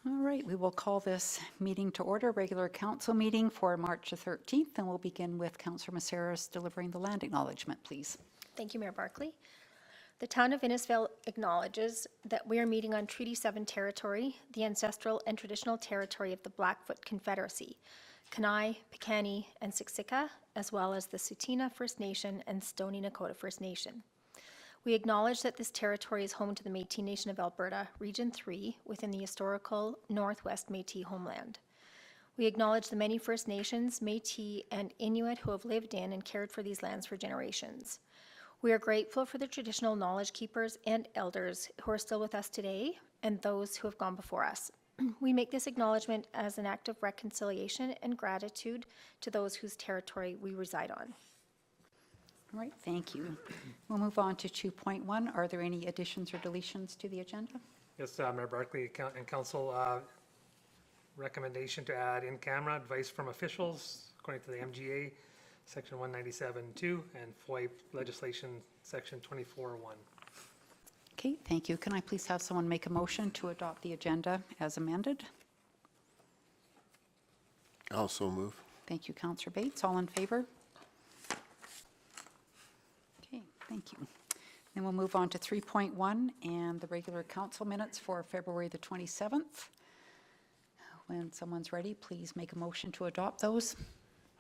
All right, we will call this meeting to order, regular council meeting for March the 13th, and we'll begin with Councillor Maceras delivering the land acknowledgement, please. Thank you, Mayor Barkley. The town of Innisfail acknowledges that we are meeting on Treaty 7 territory, the ancestral and traditional territory of the Blackfoot Confederacy, Kainai, Piikani, and Siksika, as well as the Tsuut'ina First Nation and Stoney Nakoda First Nation. We acknowledge that this territory is home to the Métis Nation of Alberta, Region 3, within the historical Northwest Métis homeland. We acknowledge the many First Nations, Métis, and Inuit who have lived in and cared for these lands for generations. We are grateful for the traditional knowledge keepers and elders who are still with us today and those who have gone before us. We make this acknowledgement as an act of reconciliation and gratitude to those whose territory we reside on. All right, thank you. We'll move on to 2.1. Are there any additions or deletions to the agenda? Yes, Mayor Barkley and Council, recommendation to add in-camera advice from officials according to the MGA, Section 197.2, and FOIP legislation, Section 24.1. Okay, thank you. Can I please have someone make a motion to adopt the agenda as amended? Also move. Thank you, Councillor Bates. All in favor? Okay, thank you. Then we'll move on to 3.1 and the regular council minutes for February the 27th. When someone's ready, please make a motion to adopt those.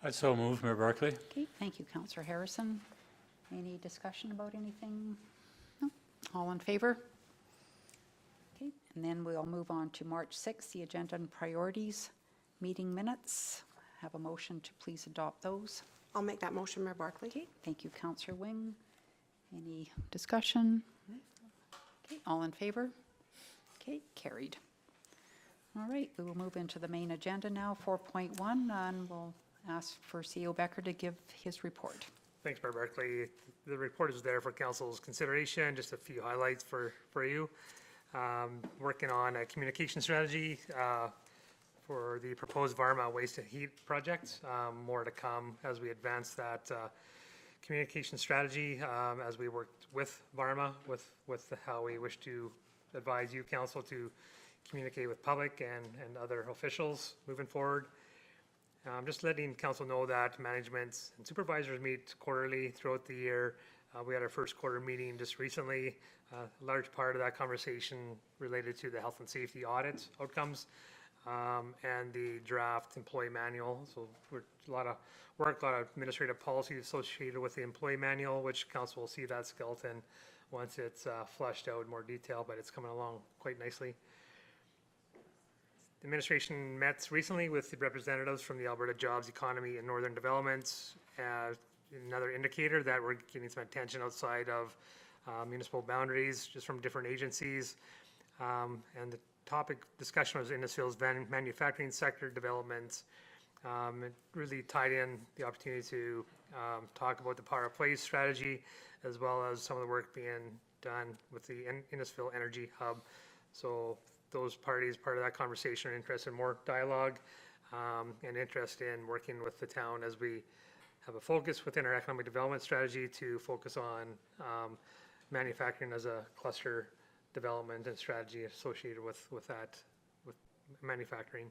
I so move, Mayor Barkley. Okay, thank you, Councillor Harrison. Any discussion about anything? No? All in favor? Okay, and then we'll move on to March 6th, the agenda and priorities meeting minutes. Have a motion to please adopt those. I'll make that motion, Mayor Barkley. Okay, thank you, Councillor Wing. Any discussion? Okay, all in favor? Okay, carried. All right, we will move into the main agenda now, 4.1, and we'll ask for CEO Becker to give his report. Thanks, Mayor Barkley. The report is there for Council's consideration. Just a few highlights for you. Working on a communication strategy for the proposed Varma waste to heat project. More to come as we advance that communication strategy as we work with Varma, with how we wish to advise you, Council, to communicate with public and other officials moving forward. Just letting Council know that management and supervisors meet quarterly throughout the year. We had our first quarter meeting just recently. A large part of that conversation related to the health and safety audit outcomes and the draft employee manual. So we're a lot of work, a lot of administrative policy associated with the employee manual, which Council will see that skeleton once it's fleshed out in more detail, but it's coming along quite nicely. The administration met recently with the representatives from the Alberta Jobs, Economy and Northern Development. Another indicator that we're getting some attention outside of municipal boundaries, just from different agencies. And the topic discussion was Innisfail's manufacturing sector development. It really tied in the opportunity to talk about the power of place strategy, as well as some of the work being done with the Innisfail Energy Hub. So those parties, part of that conversation, are interested in more dialogue and interest in working with the town as we have a focus within our economic development strategy to focus on manufacturing as a cluster development and strategy associated with that, with manufacturing.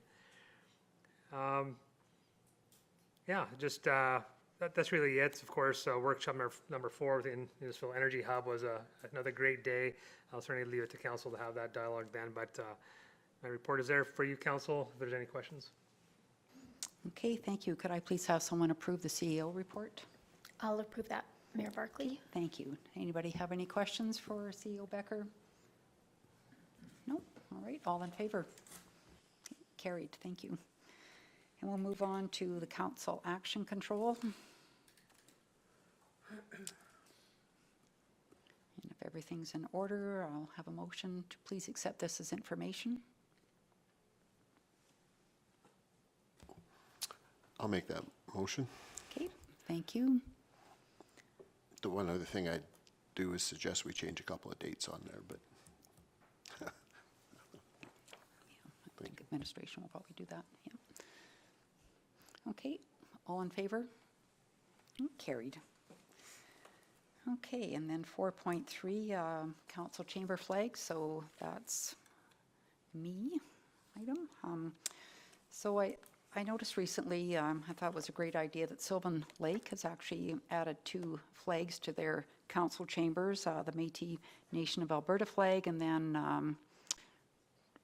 Yeah, just that's really it. Of course, workshop number 4 within Innisfail Energy Hub was another great day. I'll certainly leave it to Council to have that dialogue then, but my report is there for you, Council, if there's any questions. Okay, thank you. Could I please have someone approve the CEO report? I'll approve that, Mayor Barkley. Thank you. Anybody have any questions for CEO Becker? No? All right, all in favor? Carried, thank you. And we'll move on to the Council Action Control. And if everything's in order, I'll have a motion to please accept this as information. I'll make that motion. Okay, thank you. The one other thing I'd do is suggest we change a couple of dates on there, but Yeah, I think administration will probably do that. Yeah. Okay, all in favor? Carried. Okay, and then 4.3, council chamber flag. So that's me. item. So I noticed recently, I thought it was a great idea that Sylvan Lake has actually added 2 flags to their council chambers, the Métis Nation of Alberta flag and then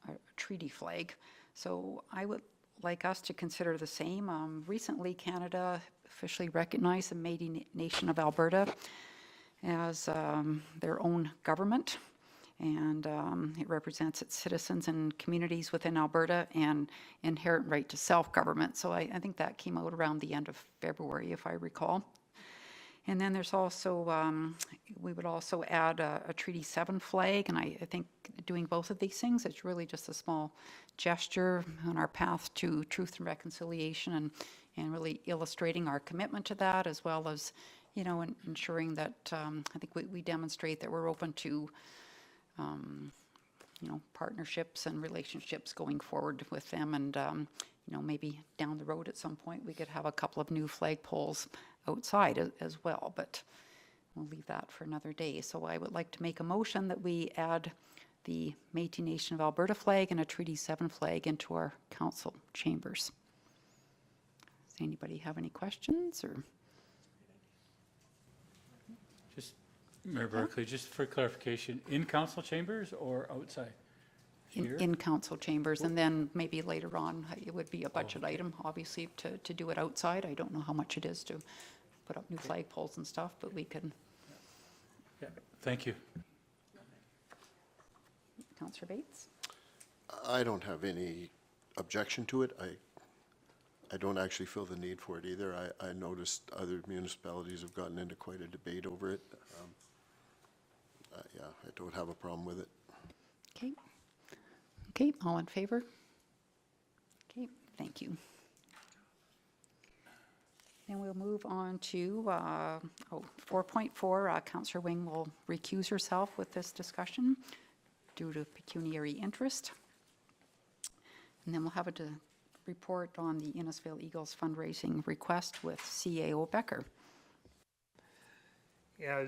a treaty flag. So I would like us to consider the same. Recently, Canada officially recognized the Métis Nation of Alberta as their own government, and it represents its citizens and communities within Alberta and inherent right to self-government. So I think that came out around the end of February, if I recall. And then there's also, we would also add a Treaty 7 flag, and I think doing both of these things is really just a small gesture on our path to truth and reconciliation, and really illustrating our commitment to that, as well as, you know, ensuring that I think we demonstrate that we're open to, you know, partnerships and relationships going forward with them. And, you know, maybe down the road at some point, we could have a couple of new flagpoles outside as well, but we'll leave that for another day. So I would like to make a motion that we add the Métis Nation of Alberta flag and a Treaty 7 flag into our council chambers. Does anybody have any questions or? Just, Mayor Barkley, just for clarification, in council chambers or outside? Here? In council chambers, and then maybe later on, it would be a budget item, obviously, to do it outside. I don't know how much it is to put up new flagpoles and stuff, but we can. Yeah, thank you. Councillor Bates? I don't have any objection to it. I don't actually feel the need for it either. I noticed other municipalities have gotten into quite a debate over it. Yeah, I don't have a problem with it. Okay. Okay, all in favor? Okay, thank you. Then we'll move on to 4.4. Councillor Wing will recuse herself with this discussion due to pecuniary interest. And then we'll have a report on the Innisfail Eagles fundraising request with CAO Becker. Yeah,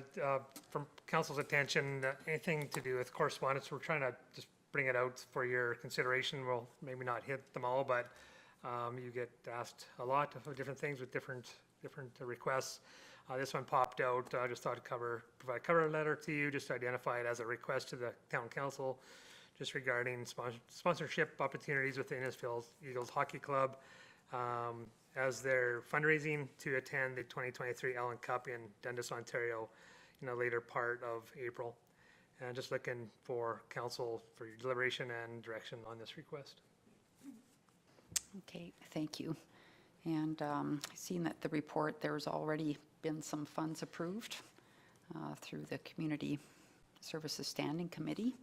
from council's attention, anything to do with correspondence, we're trying to just bring it out for your consideration. We'll maybe not hit them all, but you get asked a lot of different things with different requests. This one popped out. I just thought to provide a cover letter to you, just to identify it as a request to the town council, just regarding sponsorship opportunities with the Innisfail Eagles Hockey Club as their fundraising to attend the 2023 Allen Cup in Dundas, Ontario, in the later part of April. And just looking for council for your deliberation and direction on this request. Okay, thank you. And seeing that the report, there's already been some funds approved through the Community Services Standing Committee.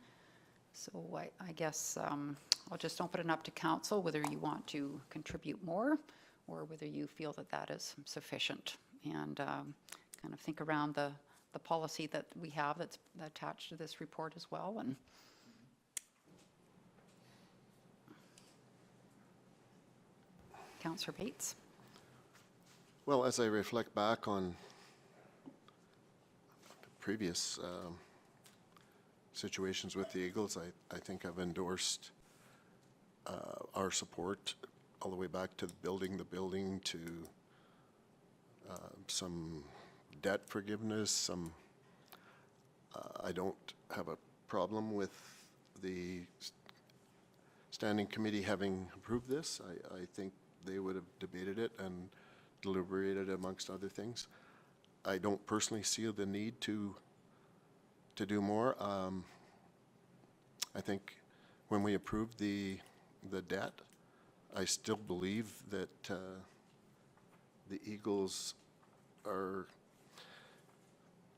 So I guess I'll just open it up to council, whether you want to contribute more or whether you feel that that is sufficient, and kind of think around the policy that we have that's attached to this report as well. And Councillor Bates. Well, as I reflect back on previous situations with the Eagles, I think I've endorsed our support all the way back to building the building, to some debt forgiveness. I don't have a problem with the standing committee having approved this. I think they would have debated it and deliberated amongst other things. I don't personally see the need to do more. I think when we approved the debt, I still believe that the Eagles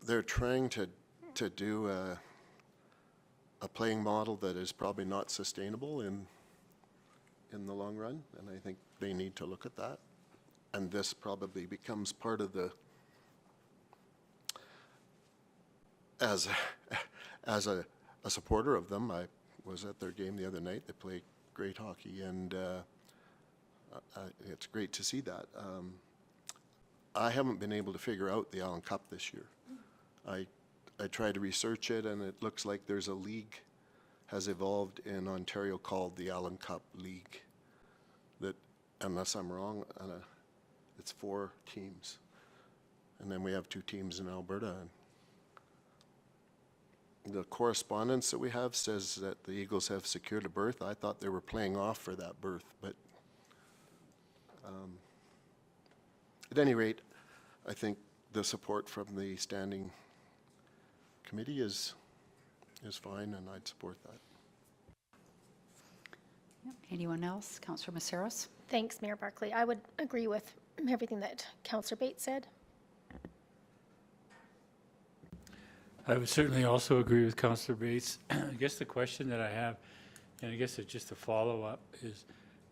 they're trying to do a playing model that is probably not sustainable in the long run, and I think they need to look at that. And this probably becomes part of the, as a supporter of them. I was at their game the other night. They play great hockey, and it's great to see that. I haven't been able to figure out the Allen Cup this year. I tried to research it, and it looks like there's a league has evolved in Ontario called the Allen Cup League. That, unless I'm wrong, it's 4 teams. And then we have 2 teams in Alberta. And the correspondence that we have says that the Eagles have secured a berth. I thought they were playing off for that berth, but at any rate, I think the support from the standing committee is fine, and I'd support that. Yep. Anyone else? Councillor Maceros? Thanks, Mayor Barkley. I would agree with everything that Councillor Bates said. I would certainly also agree with Councillor Bates. I guess the question that I have, and I guess it's just a follow-up, is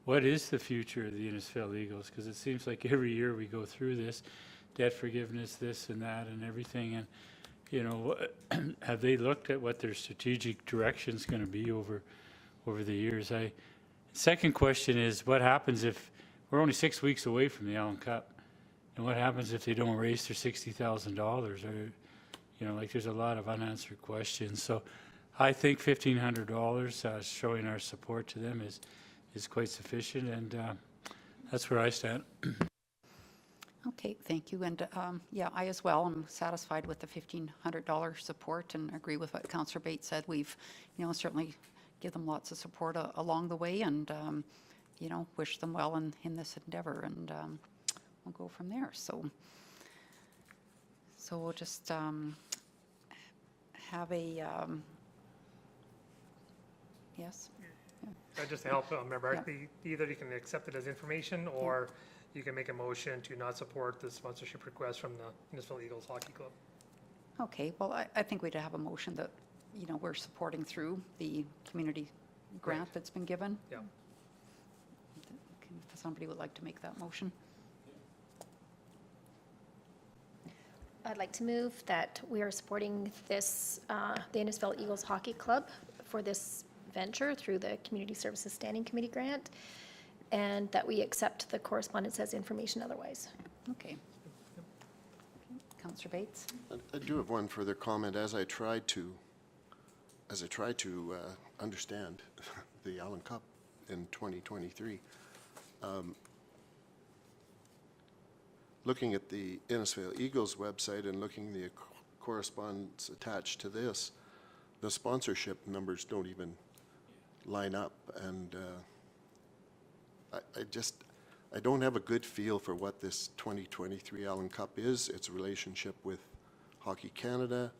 what is the future of the Innisfail Eagles? Because it seems like every year we go through this, debt forgiveness, this and that and everything, and, you know, have they looked at what their strategic direction is going to be over the years? Second question is, what happens if we're only 6 weeks away from the Allen Cup, and what happens if they don't raise their $60,000? Or, you know, like, there's a lot of unanswered questions. So I think $1,500 showing our support to them is quite sufficient, and that's where I stand. Okay, thank you. And yeah, I as well am satisfied with the $1,500 support and agree with what Councillor Bates said. We've, you know, certainly give them lots of support along the way, and, you know, wish them well in this endeavor, and we'll go from there. So we'll just have a, yes? Just to help Member Barkley, either you can accept it as information, or you can make a motion to not support the sponsorship request from the Innisfail Eagles Hockey Club. Okay, well, I think we'd have a motion that, you know, we're supporting through the community grant Right. that's been given. Yeah. If somebody would like to make that motion. I'd like to move that we are supporting this, the Innisfail Eagles Hockey Club for this venture through the Community Services Standing Committee grant, and that we accept the correspondence as information otherwise. Okay. Councillor Bates? I do have one further comment. As I try to understand the Allen Cup in 2023, looking at the Innisfail Eagles website and looking at the correspondence attached to this, the sponsorship numbers don't even line up, and I don't have a good feel for what this 2023 Allen Cup is, its relationship with Hockey Canada,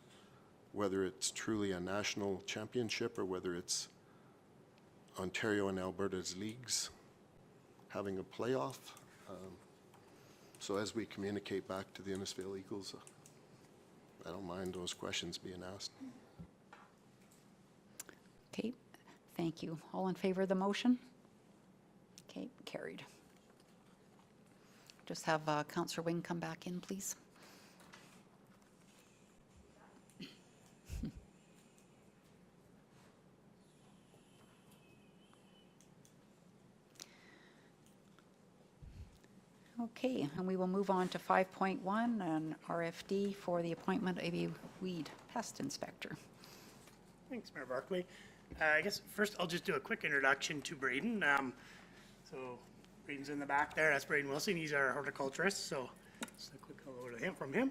whether it's truly a national championship or whether it's Ontario and Alberta's leagues having a playoff. So as we communicate back to the Innisfail Eagles, I don't mind those questions being asked. Okay, thank you. All in favor of the motion? Okay, carried. Just have Councillor Wing come back in, please. Okay, and we will move on to 5.1, an RFD for the appointment of a weed pest inspector. Thanks, Mayor Barkley. I guess first I'll just do a quick introduction to Braden. So Braden's in the back there. That's Braden Wilson. He's our horticulturist. So just a quick hello to him from him.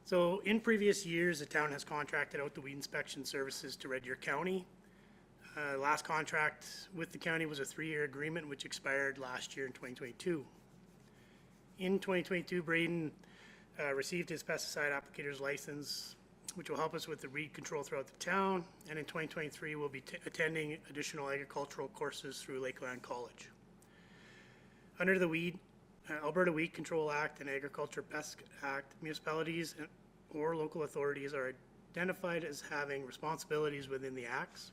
So in previous years, the town has contracted out the weed inspection services to Red Deer County. Last contract with the county was a 3-year agreement, which expired last year in 2022. In 2022, Braden received his pesticide applicator's license, which will help us with the weed control throughout the town. And in 2023, we'll be attending additional agricultural courses through Lakeland College. Under the Alberta Weed Control Act and Agriculture Pest Act, municipalities or local authorities are identified as having responsibilities within the acts.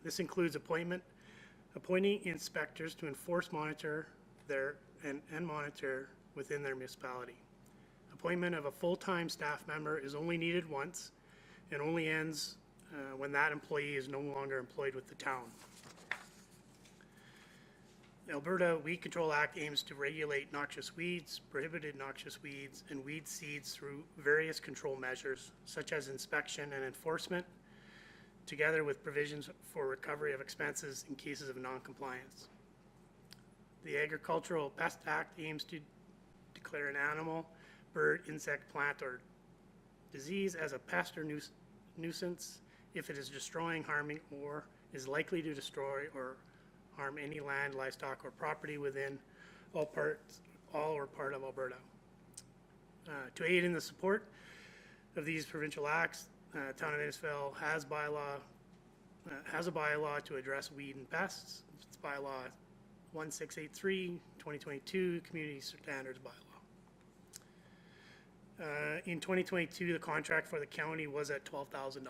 This includes appointing inspectors to enforce, monitor and monitor within their municipality. Appointment of a full-time staff member is only needed once and only ends when that employee is no longer employed with the town. The Alberta Weed Control Act aims to regulate noxious weeds, prohibited noxious weeds, and weed seeds through various control measures, such as inspection and enforcement. together with provisions for recovery of expenses in cases of non-compliance. The Agricultural Pest Act aims to declare an animal, bird, insect, plant, or disease as a pest or nuisance if it is destroying, harming, or is likely to destroy or harm any land, livestock, or property within all or part of Alberta. To aid in the support of these provincial acts, Town of Innisfail has a bylaw to address weed and pests. It's bylaw 1683, 2022, Community Standards Bylaw. In 2022, the contract for the county was at $12,000.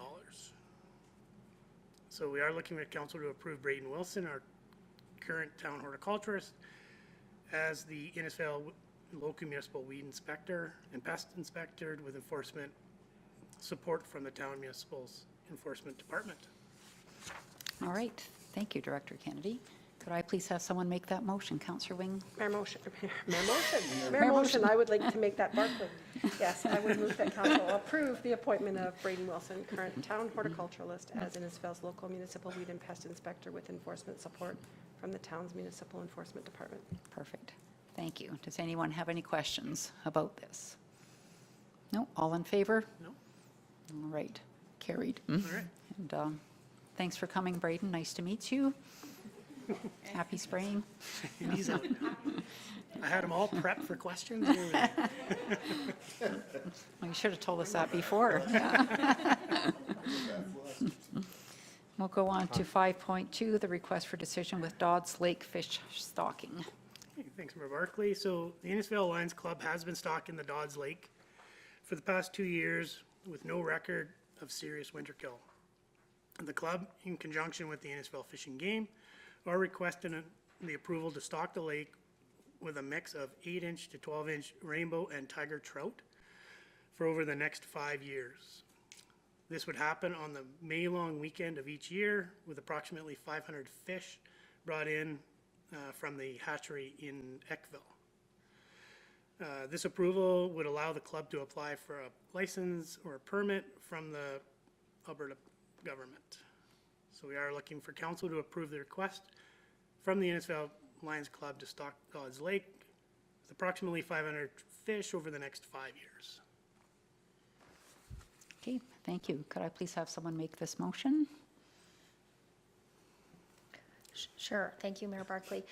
So we are looking at council to approve Braden Wilson, our current town horticulturist, as the Innisfail local municipal weed inspector and pest inspector with enforcement support from the town municipal's enforcement department. All right, thank you, Director Kennedy. Could I please have someone make that motion? Councillor Wing? Mayor motion, I would like to make that Barclay. Yes, I would move that council approve the appointment of Braden Wilson, current town horticulturalist, as Innisfail's local municipal weed and pest inspector with enforcement support from the town's municipal enforcement department. Perfect. Thank you. Does anyone have any questions about this? No? All in favor? No? All right, carried. All right. And thanks for coming, Braden. Nice to meet you. Happy spraying. And he's out now. I had them all prepped for questions. Well, you should have told us that before. We'll go on to 5.2, the request for decision with Dodd's Lake fish stocking. Okay, thanks, Mayor Barclay. So the Innisfail Lions Club has been stocking the Dodd's Lake for the past 2 years with no record of serious winter kill. The club, in conjunction with the Innisfail Fish and Game, are requesting the approval to stock the lake with a mix of 8-inch to 12-inch rainbow and tiger trout for over the next 5 years. This would happen on the May-long weekend of each year with approximately 500 fish brought in from the hatchery in Eckville. This approval would allow the club to apply for a license or a permit from the Alberta government. So we are looking for council to approve the request from the Innisfail Lions Club to stock Dodd's Lake with approximately 500 fish over the next 5 years. Okay, thank you. Could I please have someone make this motion? Sure, thank you, Mayor Barclay.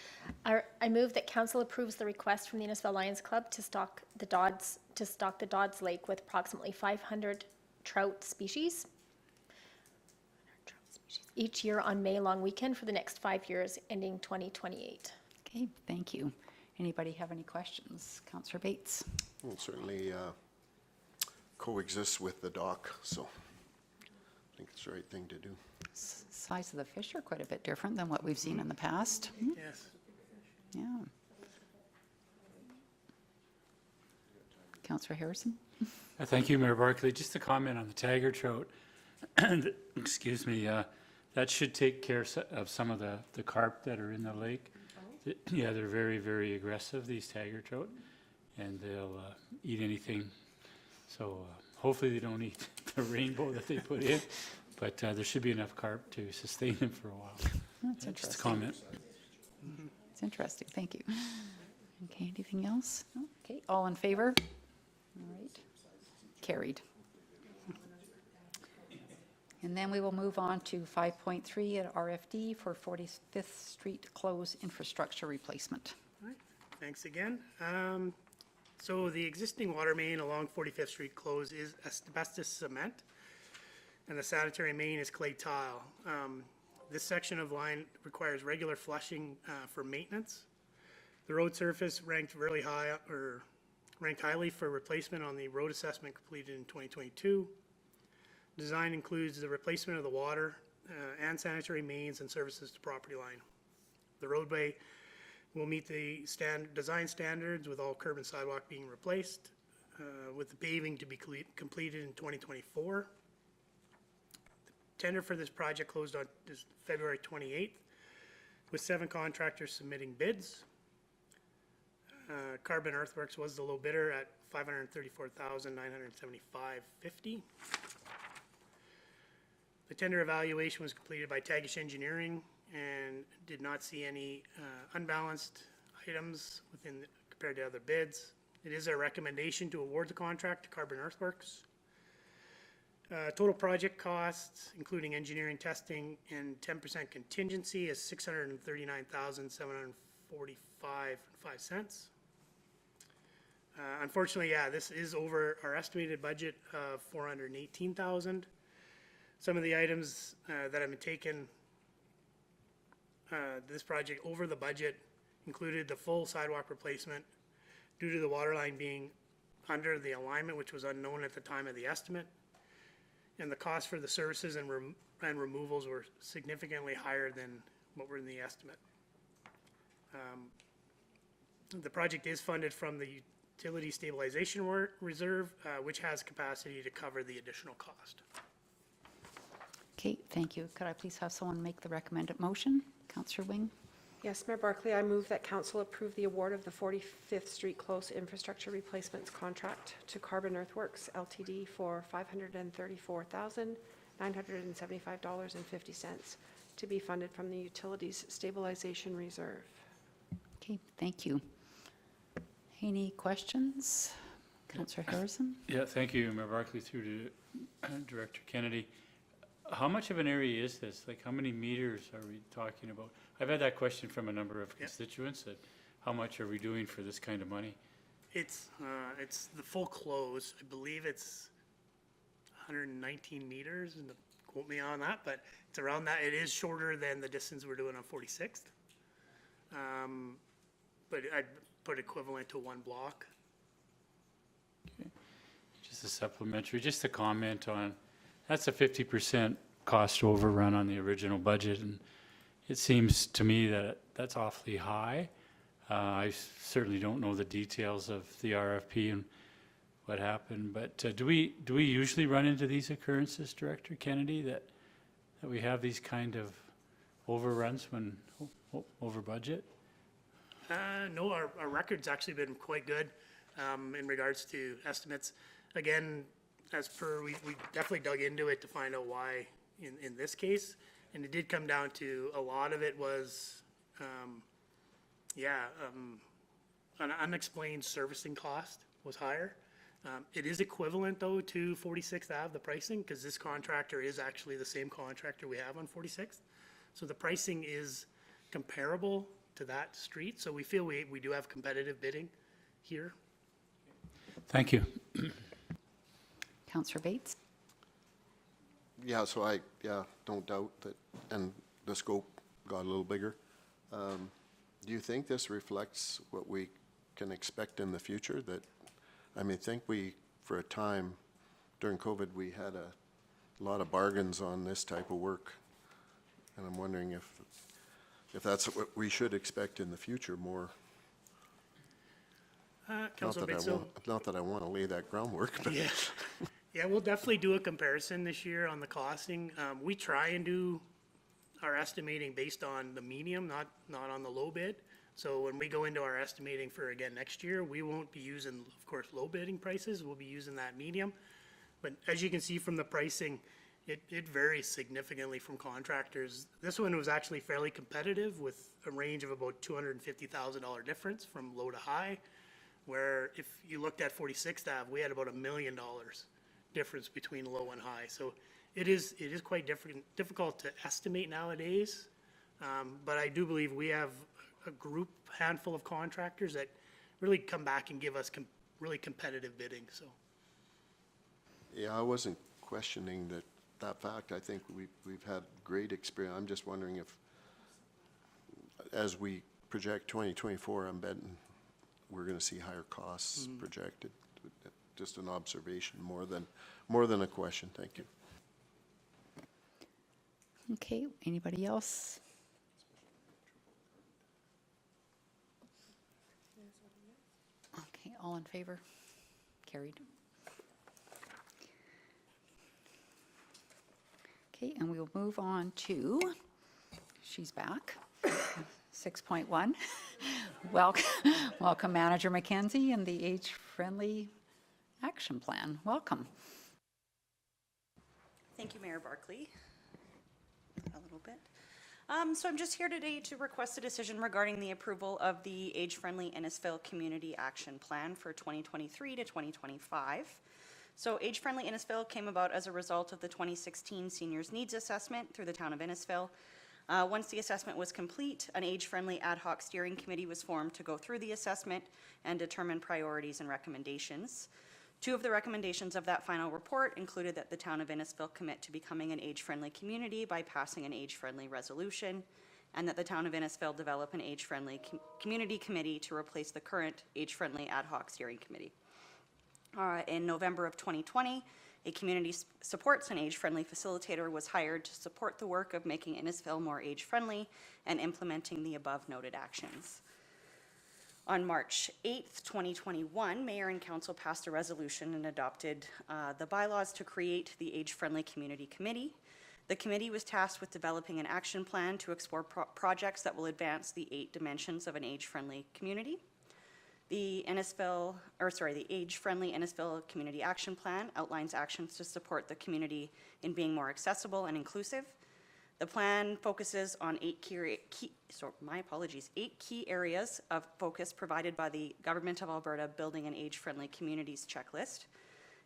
I move that council approves the request from the Innisfail Lions Club to stock the Dodd's Lake with approximately 500 trout species each year on May-long weekend for the next 5 years, ending 2028. Okay, thank you. Anybody have any questions? Councillor Bates? Well, certainly coexists with the dock, so I think it's the right thing to do. Size of the fish are quite a bit different than what we've seen in the past. Yes. Yeah. Councillor Harrison? Thank you, Mayor Barclay. Just a comment on the tiger trout. Excuse me, that should take care of some of the carp that are in the lake. Yeah, they're very, very aggressive, these tiger trout, and they'll eat anything. So hopefully they don't eat the rainbow that they put in, but there should be enough carp to sustain them for a while. That's Just a interesting. comment. It's interesting, thank you. Okay, anything else? No? Okay, all in favor? All right, carried. And then we will move on to 5.3 at RFD for 45th Street Close infrastructure replacement. All right, thanks again. So the existing water main along 45th Street Close is asbestos cement, and the sanitary main is clay tile. This section of line requires regular flushing for maintenance. The road surface ranked highly for replacement on the road assessment completed in 2022. Design includes the replacement of the water and sanitary mains and services to property line. The roadway will meet the design standards with all curb and sidewalk being replaced, with the paving to be completed in 2024. The tender for this project closed on February 28th, with 7 contractors submitting bids. Carbon Earthworks was the low bidder at $534,975.50. The The tender evaluation was completed by Tagish Engineering and did not see any unbalanced items compared to other bids. It is our recommendation to award the contract to Carbon Earthworks. Total project costs, including engineering, testing, and 10% contingency, is $639,745.05. Unfortunately, yeah, this is over our estimated budget of $418,000. Some of the items that have been taken this project over the budget included the full sidewalk replacement due to the water line being under the alignment, which was unknown at the time of the estimate. And the cost for the services and removals were significantly higher than what were in the estimate. The project is funded from the Utility Stabilization Reserve, which has capacity to cover the additional cost. Okay, thank you. Could I please have someone make the recommended motion? Councillor Wing? Yes, Mayor Barkley, I move that council approve the award of the 45th Street Close Infrastructure Replacements Contract to Carbon Earthworks Ltd. for $534,975.50 to be funded from the Utilities Stabilization Reserve. Okay, thank you. Any questions? Councillor Harrison? Yeah, thank you, Mayor Barkley, through to Director Kennedy. How much of an area is this? Like, how many meters are we talking about? I've had that question from a number of constituents, that how much are we doing for this kind of money? It's the full close. I believe it's 119 meters, and quote me on that, but it's around that. It is shorter than the distance we're doing on 46th. But I'd put equivalent to one block. Okay. Just a supplementary, just a comment on, that's a 50% cost overrun on the original budget, and it seems to me that that's awfully high. I certainly don't know the details of the RFP and what happened, but do we usually run into these occurrences, Director Kennedy, that we have these kind of overruns when over budget? No, our record's actually been quite good in regards to estimates. Again, as per, we definitely dug into it to find out why in this case, and it did come down to a lot of it was, an unexplained servicing cost was higher. It is equivalent though to 46th Ave, the pricing, because this contractor is actually the same contractor we have on 46th. So the pricing is comparable to that street. So we feel we do have competitive bidding here. Thank you. Councillor Bates? Yeah, so don't doubt that, and the scope got a little bigger. Do you think this reflects what we can expect in the future? For a time during COVID, we had a lot of bargains on this type of work. And I'm wondering if that's what we should expect in the future more. Councilor Bates, Not that I want to lay that groundwork, but. yeah. Yeah, we'll definitely do a comparison this year on the costing. We try and do our estimating based on the medium, not on the low bid. So when we go into our estimating for, again, next year, we won't be using, of course, low bidding prices. We'll be using that medium. But as you can see from the pricing, it varies significantly from contractors. This one was actually fairly competitive with a range of about $250,000 difference from low to high, where if you looked at 46th Ave, we had about $1 million difference between low and high. So it is quite difficult to estimate nowadays. But I do believe we have a handful of contractors that really come back and give us really competitive bidding. So. Yeah, I wasn't questioning that fact. I think we've had great experience. I'm just wondering if, as we project 2024, I'm betting we're going to see higher costs projected. Just an observation more than a question. Thank you. Okay, anybody else? Okay, all in favor? Carried. Okay, and we will move on to, she's back, 6.1. Welcome Manager Mackenzie and the Age-Friendly Action Plan. Welcome. Thank you, Mayor Barkley. a little bit. So I'm just here today to request a decision regarding the approval of the age-friendly Innisfail Community Action Plan for 2023 to 2025. So age-friendly Innisfail came about as a result of the 2016 Seniors Needs Assessment through the town of Innisfail. Once the assessment was complete, an age-friendly ad hoc steering committee was formed to go through the assessment and determine priorities and recommendations. Two of the recommendations of that final report included that the town of Innisfail commit to becoming an age-friendly community by passing an age-friendly resolution, and that the town of Innisfail develop an age-friendly community committee to replace the current age-friendly ad hoc steering committee. In November of 2020, a community supports and age-friendly facilitator was hired to support the work of making Innisfail more age-friendly and implementing the above-noted actions. On March 8th, 2021, Mayor and Council passed a resolution and adopted the bylaws to create the Age-Friendly Community Committee. The committee was tasked with developing an action plan to explore projects that will advance the 8 dimensions of an age-friendly community. The Age-Friendly Innisfail Community Action Plan outlines actions to support the community in being more accessible and inclusive. The plan focuses on 8 key areas of focus provided by the Government of Alberta Building an Age-Friendly Communities checklist.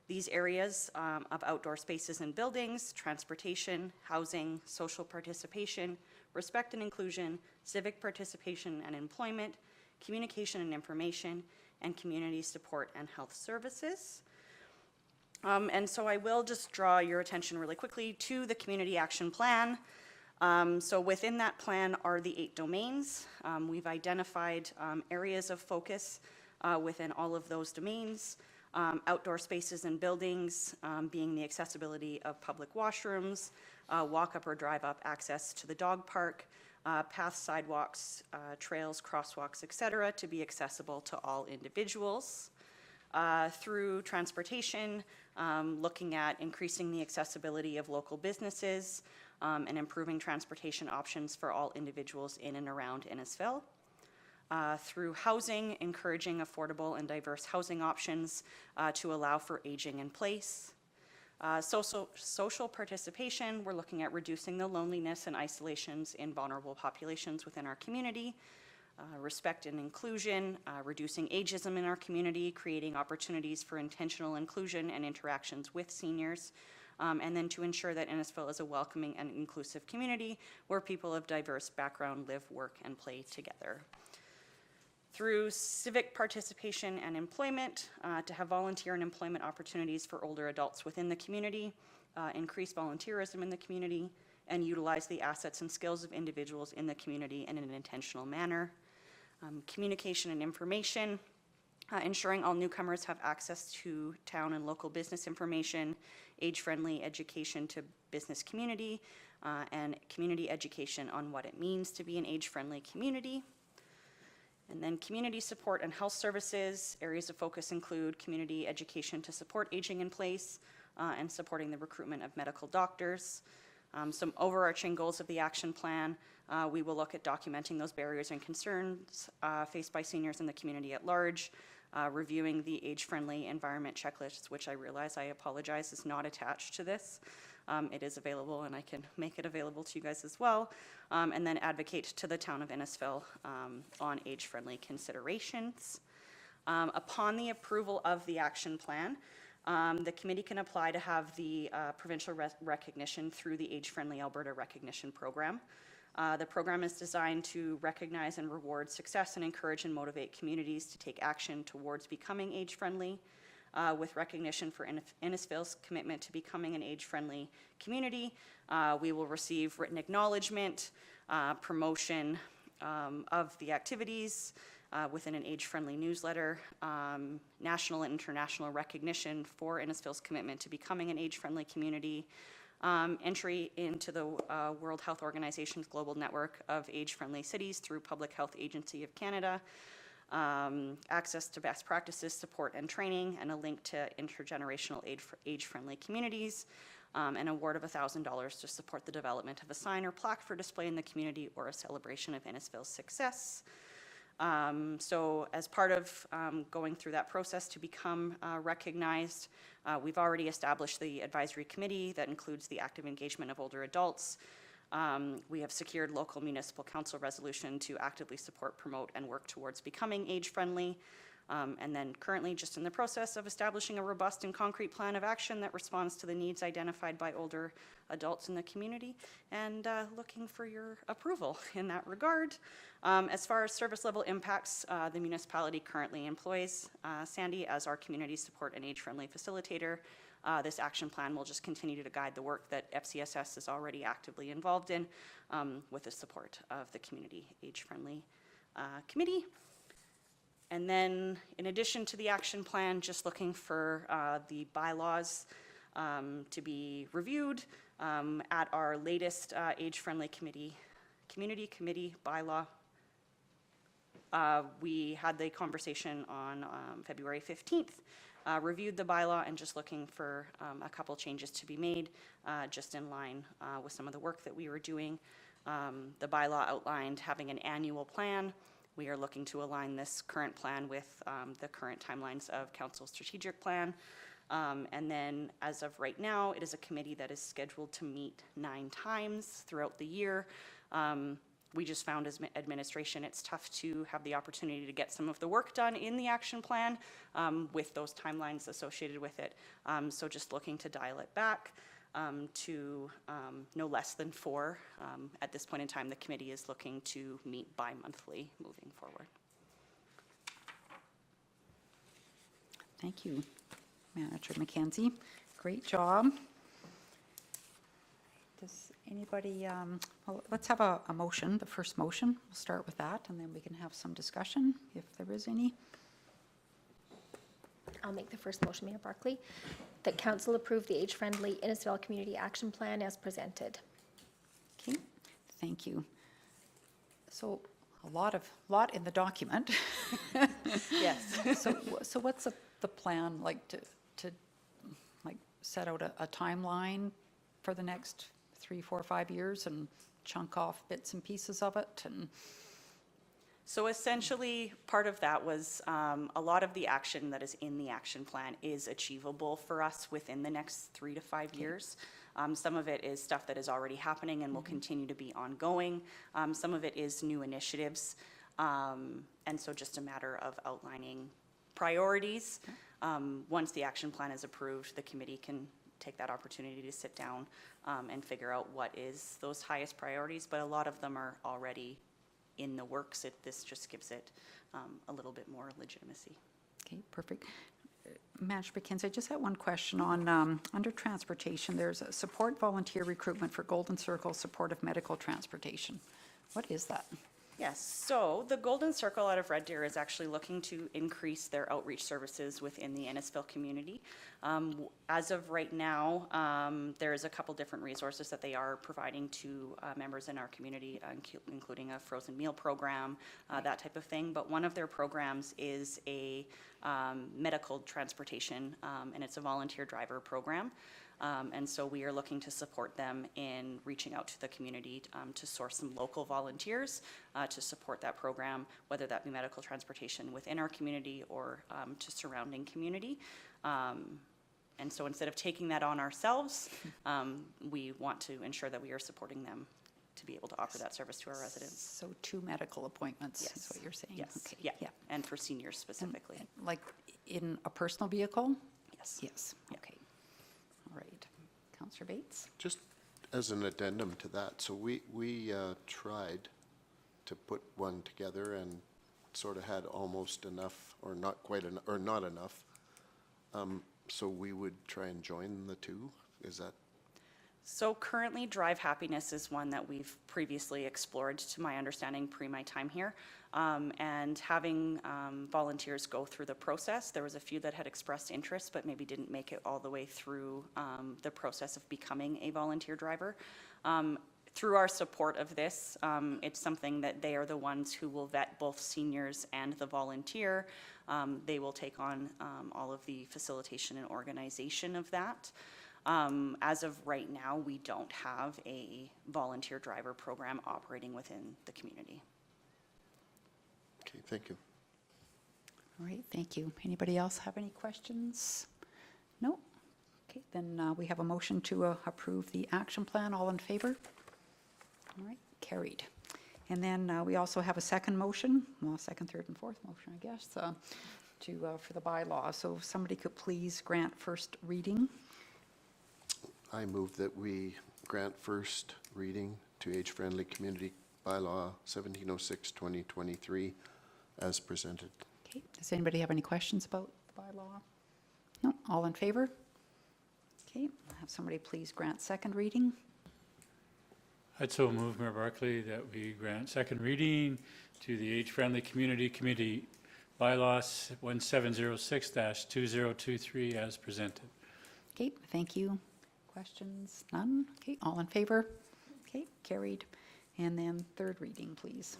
These areas of outdoor spaces and buildings, transportation, housing, social participation, respect and inclusion, civic participation and employment, communication and information, and community support and health services. And so I will just draw your attention really quickly to the Community Action Plan. So within that plan are the 8 domains. We've identified areas of focus within all of those domains. Outdoor spaces and buildings being the accessibility of public washrooms, walk-up or drive-up access to the dog park, paths, sidewalks, trails, crosswalks, etc., to be accessible to all individuals. Through transportation, looking at increasing the accessibility of local businesses and improving transportation options for all individuals in and around Innisfail. Through housing, encouraging affordable and diverse housing options to allow for aging in place. Social participation, we're looking at reducing the loneliness and isolations in vulnerable populations within our community. Respect and inclusion, reducing ageism in our community, creating opportunities for intentional inclusion and interactions with seniors, and then to ensure that Innisfail is a welcoming and inclusive community where people of diverse background live, work, and play together. Through civic participation and employment, to have volunteer and employment opportunities for older adults within the community, increase volunteerism in the community, and utilize the assets and skills of individuals in the community in an intentional manner. Communication and information, ensuring all newcomers have access to town and local business information, age-friendly education to business community, and community education on what it means to be an age-friendly community. And then community support and health services. Areas of focus include community education to support aging in place and supporting the recruitment of medical doctors. Some overarching goals of the action plan, we will look at documenting those barriers and concerns faced by seniors in the community at large, reviewing the age-friendly environment checklists, which I realize, I apologize, is not attached to this. It is available, and I can make it available to you guys as well, and then advocate to the town of Innisfail on age-friendly considerations. Upon the approval of the action plan, the committee can apply to have the provincial recognition through the Age-Friendly Alberta Recognition Program. The program is designed to recognize and reward success and encourage and motivate communities to take action towards becoming age-friendly. With recognition for Innisfail's commitment to becoming an age-friendly community, we will receive written acknowledgement, promotion of the activities within an age-friendly newsletter, national and international recognition for Innisfail's commitment to becoming an age-friendly community, entry into the World Health Organization's global network of age-friendly cities through Public Health Agency of Canada, access to best practices, support and training, and a link to intergenerational age-friendly communities, an award of $1,000 to support the development of a sign or plaque for display in the community or a celebration of Innisfail's success. So as part of going through that process to become recognized, we've already established the advisory committee that includes the active engagement of older adults, We have secured local municipal council resolution to actively support, promote, and work towards becoming age-friendly. And then currently just in the process of establishing a robust and concrete plan of action that responds to the needs identified by older adults in the community, and looking for your approval in that regard. As far as service level impacts, the municipality currently employs Sandy as our community support and age-friendly facilitator. This action plan will just continue to guide the work that FCSS is already actively involved in, with the support of the Community Age-Friendly Committee. And then, in addition to the action plan, just looking for the bylaws to be reviewed at our latest age-friendly community committee bylaw. We had the conversation on February 15th, reviewed the bylaw, and just looking for a couple changes to be made, just in line with some of the work that we were doing. The bylaw outlined having an annual plan. We are looking to align this current plan with the current timelines of council's strategic plan. And then, as of right now, it is a committee that is scheduled to meet 9 times throughout the year. We just found as administration, it's tough to have the opportunity to get some of the work done in the action plan with those timelines associated with it. So just looking to dial it back to no less than 4. At this point in time, the committee is looking to meet bi-monthly moving forward. Thank you, Manager McKenzie. Great job. Does anybody, well, let's have a motion, the first motion. We'll start with that, and then we can have some discussion if there is any. I'll make the first motion, Mayor Barkley, that council approve the age-friendly Innisfail Community Action Plan as presented. Okay, thank you. So a lot in the document. Yes. So what's the plan, like to like set out a timeline for the next 3, 4, 5 years and chunk off bits and pieces of it? And So essentially, part of that was a lot of the action that is in the action plan is achievable for us within the next 3 to 5 years. Some of it is stuff that is already happening and will continue to be ongoing. Some of it is new initiatives. And so just a matter of outlining priorities. Once the action plan is approved, the committee can take that opportunity to sit down and figure out what is those highest priorities. But a lot of them are already in the works. This just gives it a little bit more legitimacy. okay, perfect. Manager McKenzie, I just had one question on under transportation. There's a support volunteer recruitment for Golden Circle supportive medical transportation. What is that? Yes, so the Golden Circle out of Red Deer is actually looking to increase their outreach services within the Innisfail community. As of right now, there's a couple different resources that they are providing to members in our community, including a frozen meal program, that type of thing. But one of their programs is a medical transportation, and it's a volunteer driver program. And so we are looking to support them in reaching out to the community to source some local volunteers to support that program, whether that be medical transportation within our community or to surrounding community. And so instead of taking that on ourselves, we want to ensure that we are supporting them to be able to offer that service to our residents. So 2 medical appointments is Yes. what you're saying? Yes, Okay, yeah, and for seniors specifically. Like in a personal vehicle? Yes. Yes, okay. All right. Councillor Bates? Just as an addendum to that, so we tried to put one together and sort of had almost enough, or not quite enough, or not enough. So we would try and join the 2, is that? So currently, Drive Happiness is one that we've previously explored, to my understanding, pre my time here. And having volunteers go through the process, there was a few that had expressed interest, but maybe didn't make it all the way through the process of becoming a volunteer driver. Through our support of this, it's something that they are the ones who will vet both seniors and the volunteer. They will take on all of the facilitation and organization of that. As of right now, we don't have a volunteer driver program operating within the community. Okay, thank you. All right, thank you. Anybody else have any questions? No? Okay, then we have a motion to approve the action plan. All in favor? All right, carried. And then we also have a second motion, well, second, third, and fourth motion, I guess, for the bylaw. So if somebody could please grant first reading. I move that we grant first reading to age-friendly community bylaw 1706-2023 as presented. Okay, does anybody have any questions about the bylaw? No, all in favor? Okay, have somebody please grant second reading. I'd so move, Mayor Barkley, that we grant second reading to the Age-Friendly Community Committee Bylaws 1706-2023 as presented. Okay, thank you. Questions? None? Okay, all in favor? Okay, carried. And then third reading, please.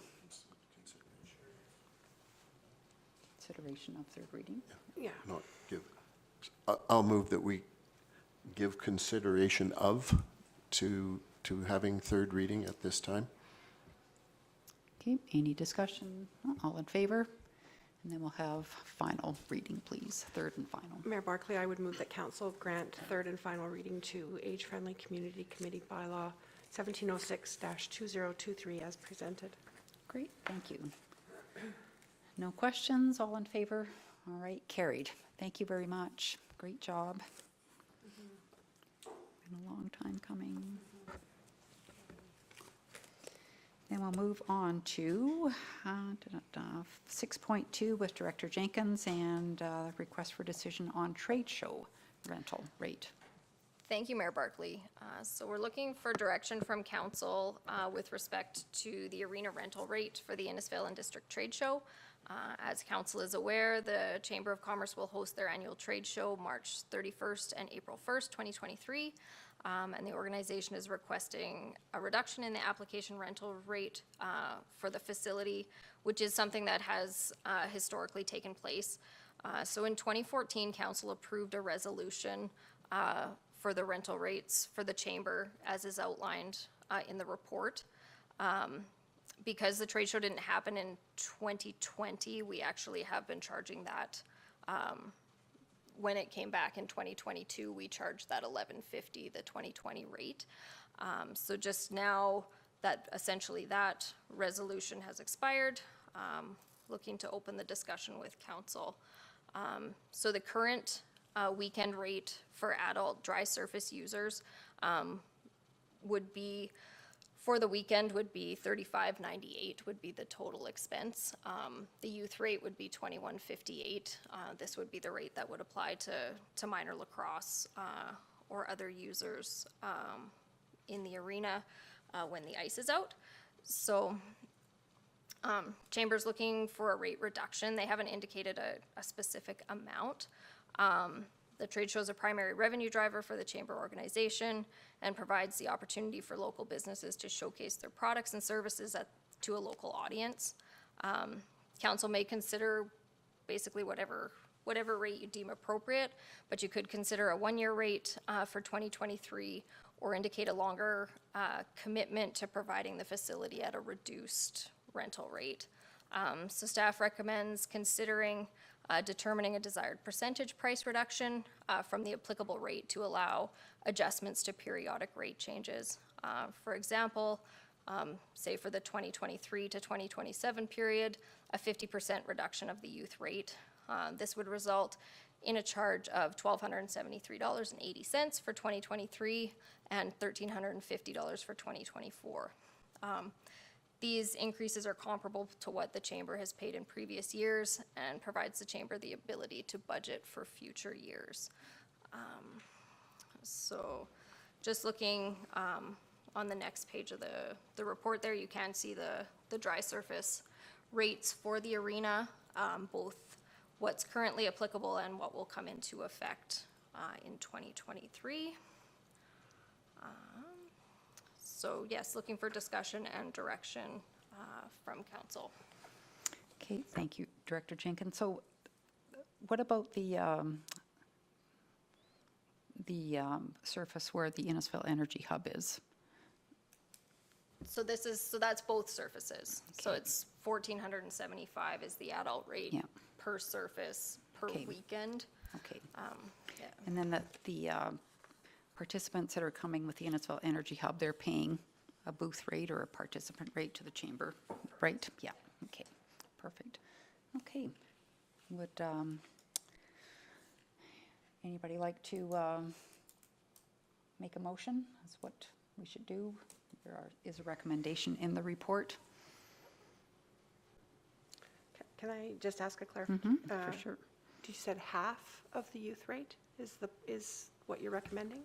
Consideration of third reading. Yeah. Not give. I'll move that we give consideration of to having third reading at this time. Okay, any discussion? No, all in favor? And then we'll have final reading, please, third and final. Mayor Barkley, I would move that council grant third and final reading to Age-Friendly Community Committee Bylaw 1706-2023 as presented. Great, thank you. No questions, all in favor? All right, carried. Thank you very much. Great job. Been a long time coming. Then we'll move on to 6.2 with Director Jenkins and request for decision on trade show rental rate. Thank you, Mayor Barkley. So we're looking for direction from council with respect to the arena rental rate for the Innisfail and District Trade Show. As council is aware, the Chamber of Commerce will host their annual trade show March 31st and April 1st, 2023. And the organization is requesting a reduction in the application rental rate for the facility, which is something that has historically taken place. So in 2014, council approved a resolution for the rental rates for the chamber, as is outlined in the report. Because the trade show didn't happen in 2020, we actually have been charging that. When it came back in 2022, we charged that $11.50, the 2020 rate. So just now that essentially that resolution has expired, looking to open the discussion with council. So the current weekend rate for adult dry surface users would be, for the weekend would be $35.98 would be the total expense. The youth rate would be $21.58. This would be the rate that would apply to minor lacrosse or other users in the arena when the ice is out. So Chamber's looking for a rate reduction. They haven't indicated a specific amount. The trade show is a primary revenue driver for the chamber organization and provides the opportunity for local businesses to showcase their products and services to a local audience. Council may consider basically whatever rate you deem appropriate, but you could consider a one-year rate for 2023 or indicate a longer commitment to providing the facility at a reduced rental rate. So staff recommends considering determining a desired percentage price reduction from the applicable rate to allow adjustments to periodic rate changes. For example, say for the 2023 to 2027 period, a 50% reduction of the youth rate. This would result in a charge of $1,273.80 for 2023 and $1,350 for 2024. These increases are comparable to what the chamber has paid in previous years and provides the chamber the ability to budget for future years. So just looking on the next page of the report there, you can see the dry surface rates for the arena, both what's currently applicable and what will come into effect in 2023. So yes, looking for discussion and direction from council. Okay, thank you, Director Jenkins. So what about the surface where the Innisfail Energy Hub is? So that's both surfaces. So Okay. it's $1,475 is the adult rate Yeah. per surface per Okay. weekend. Okay. Yeah. And then the participants that are coming with the Innisfail Energy Hub, they're paying a booth rate or a participant rate to the chamber, right? Yeah, okay, perfect. Okay, would anybody like to make a motion? That's what we should do. Is a recommendation in the report. Can I just ask a clarification? For sure. You said half of the youth rate is what you're recommending?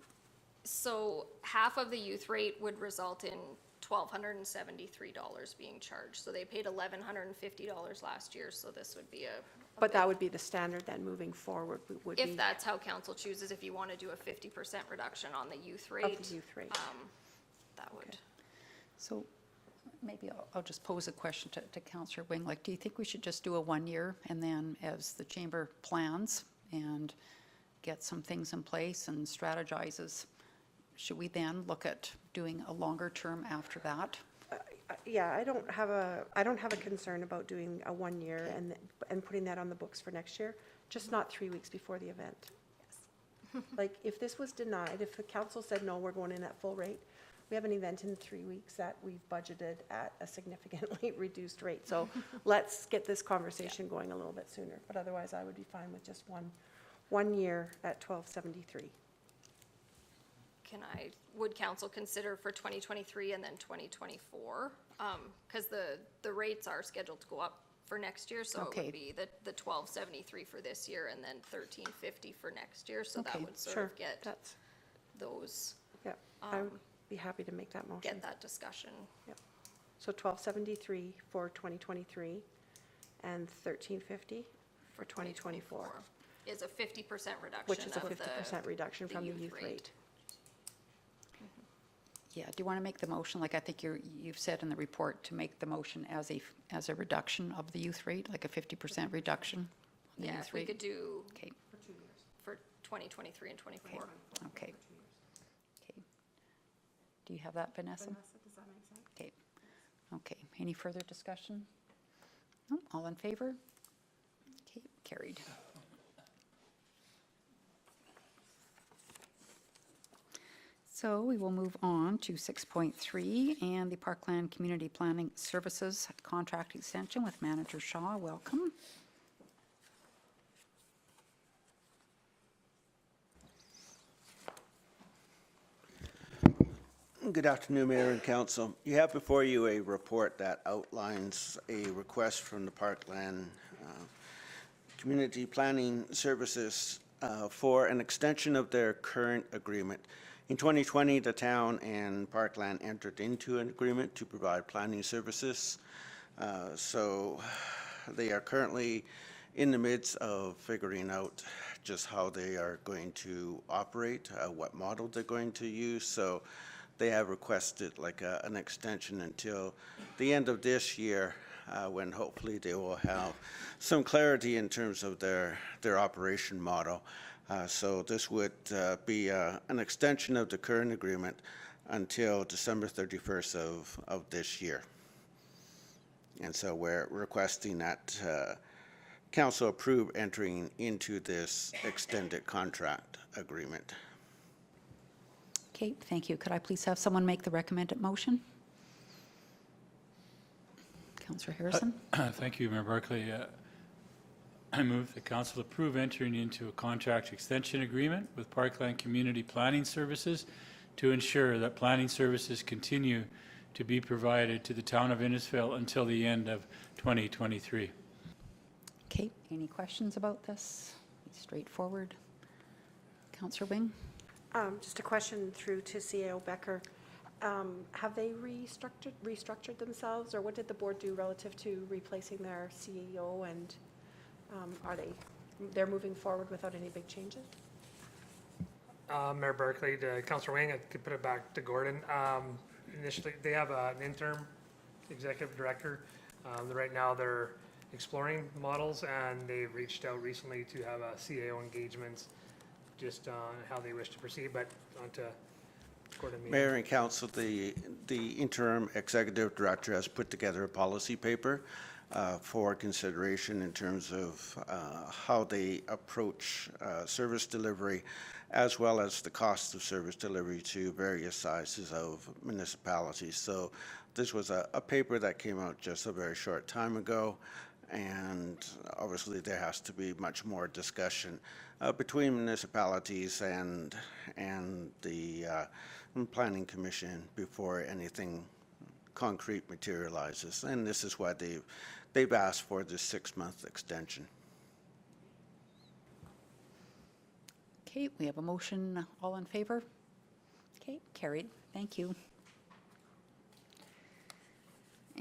So half of the youth rate would result in $1,273 being charged. So they paid $1,150 last year, so this would be a But that would be the standard then moving forward, would be. if that's how council chooses, if you want to do a 50% reduction on the youth rate. Of the youth rate. That would. So maybe I'll just pose a question to Councillor Wing. Like, do you think we should just do a 1 year and then as the chamber plans and get some things in place and strategizes, should we then look at doing a longer term after that? Yeah, I don't have a concern about doing a 1 year and putting that on the books for next year, just not 3 weeks before the event. Like, if this was denied, if the council said, no, we're going in at full rate, we have an event in 3 weeks that we've budgeted at a significantly reduced rate. So let's get this conversation going a little bit sooner. But otherwise, I would be fine with just one year at $1,273. Would council consider for 2023 and then 2024? Because the rates are scheduled to go up for next year, so it Okay. would be the 1273 for this year and then 1350 for next year, so that Okay, would sort Sure, of get that's, those, yeah, I would be happy to make that motion. get that discussion. So 1273 for 2023 and 1350 for 2024, Is a 50% reduction which is a of 50% reduction the from the youth youth rate. rate. Yeah, do you want to make the motion, like I think you've said in the report, to make the motion as a reduction of the youth rate, like a 50% reduction on the Yeah, youth if we rate? could do Okay, for 2023 and 24. okay. Okay. Do you have that, Vanessa? Does that make sense? Okay, okay. Any further discussion? No? All in favor? Okay, carried. So we will move on to 6.3 and the Parkland Community Planning Services Contract Extension with Manager Shaw. Welcome. Good afternoon, Mayor and Council. You have before you a report that outlines a request from the Parkland Community Planning Services for an extension of their current agreement. In 2020, the town and Parkland entered into an agreement to provide planning services. So they are currently in the midst of figuring out just how they are going to operate, what model they're going to use. So they have requested like an extension until the end of this year, when hopefully they will have some clarity in terms of their operation model. So this would be an extension of the current agreement until December 31st of this year. And so we're requesting that council approve entering into this extended contract agreement. Okay, thank you. Could I please have someone make the recommended motion? Councillor Harrison? Thank you, Mayor Barclay. I move the council approve entering into a contract extension agreement with Parkland Community Planning Services to ensure that planning services continue to be provided to the town of Innisfail until the end of 2023. Okay, any questions about this? Straightforward. Councillor Wing? Just a question through to CAO Becker. Have they restructured themselves, or what did the board do relative to replacing their CEO, and they're moving forward without any big changes? Mayor Barclay, to Councillor Wing, I could put it back to Gordon. Initially, they have an interim executive director. Right now, they're exploring models, and they've reached out recently to have a CAO engagement just on how they wish to proceed, but on to Gordon. Mayor and Council, the interim executive director has put together a policy paper for consideration in terms of how they approach service delivery as well as the cost of service delivery to various sizes of municipalities. So this was a paper that came out just a very short time ago, and obviously there has to be much more discussion between municipalities and the Planning Commission before anything concrete materializes. And this is why they've asked for this 6-month extension. Okay, we have a motion. All in favor? Okay, carried. Thank you.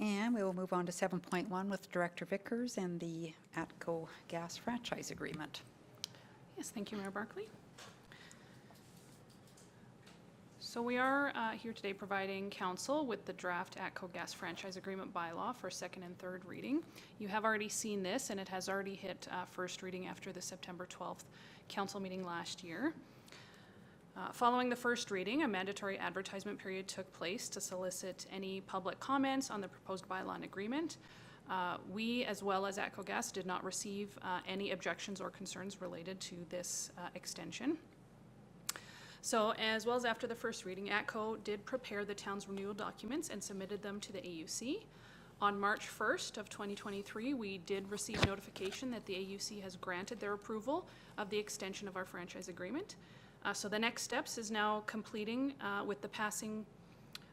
And we will move on to 7.1 with Director Vickers and the ATCO Gas franchise agreement. Yes, thank you, Mayor Barkley. So we are here today providing council with the draft ATCO Gas franchise agreement bylaw for second and third reading. You have already seen this, and it has already hit first reading after the September 12th council meeting last year. Following the first reading, a mandatory advertisement period took place to solicit any public comments on the proposed bylaw and agreement. We, as well as ATCO Gas, did not receive any objections or concerns related to this extension. So, as well as after the first reading, ATCO did prepare the town's renewal documents and submitted them to the AUC. On March 1st of 2023, we did receive notification that the AUC has granted their approval of the extension of our franchise agreement. So the next steps is now completing with the passing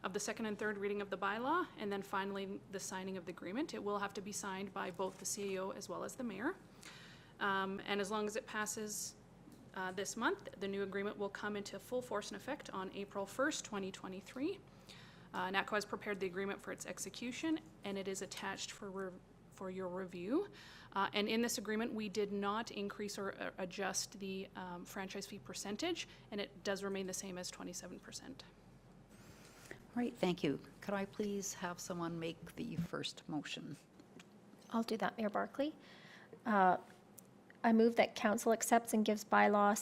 of the second and third reading of the bylaw, and then finally the signing of the agreement. It will have to be signed by both the CAO as well as the mayor. And as long as it passes this month, the new agreement will come into full force and effect on April 1st, 2023. NATCO has prepared the agreement for its execution, and it is attached for your review. And in this agreement, we did not increase or adjust the franchise fee percentage, and it does remain the same as 27%. All right, thank you. Could I please have someone make the first motion? I'll do that, Mayor Barkley. I move that council accepts and gives bylaw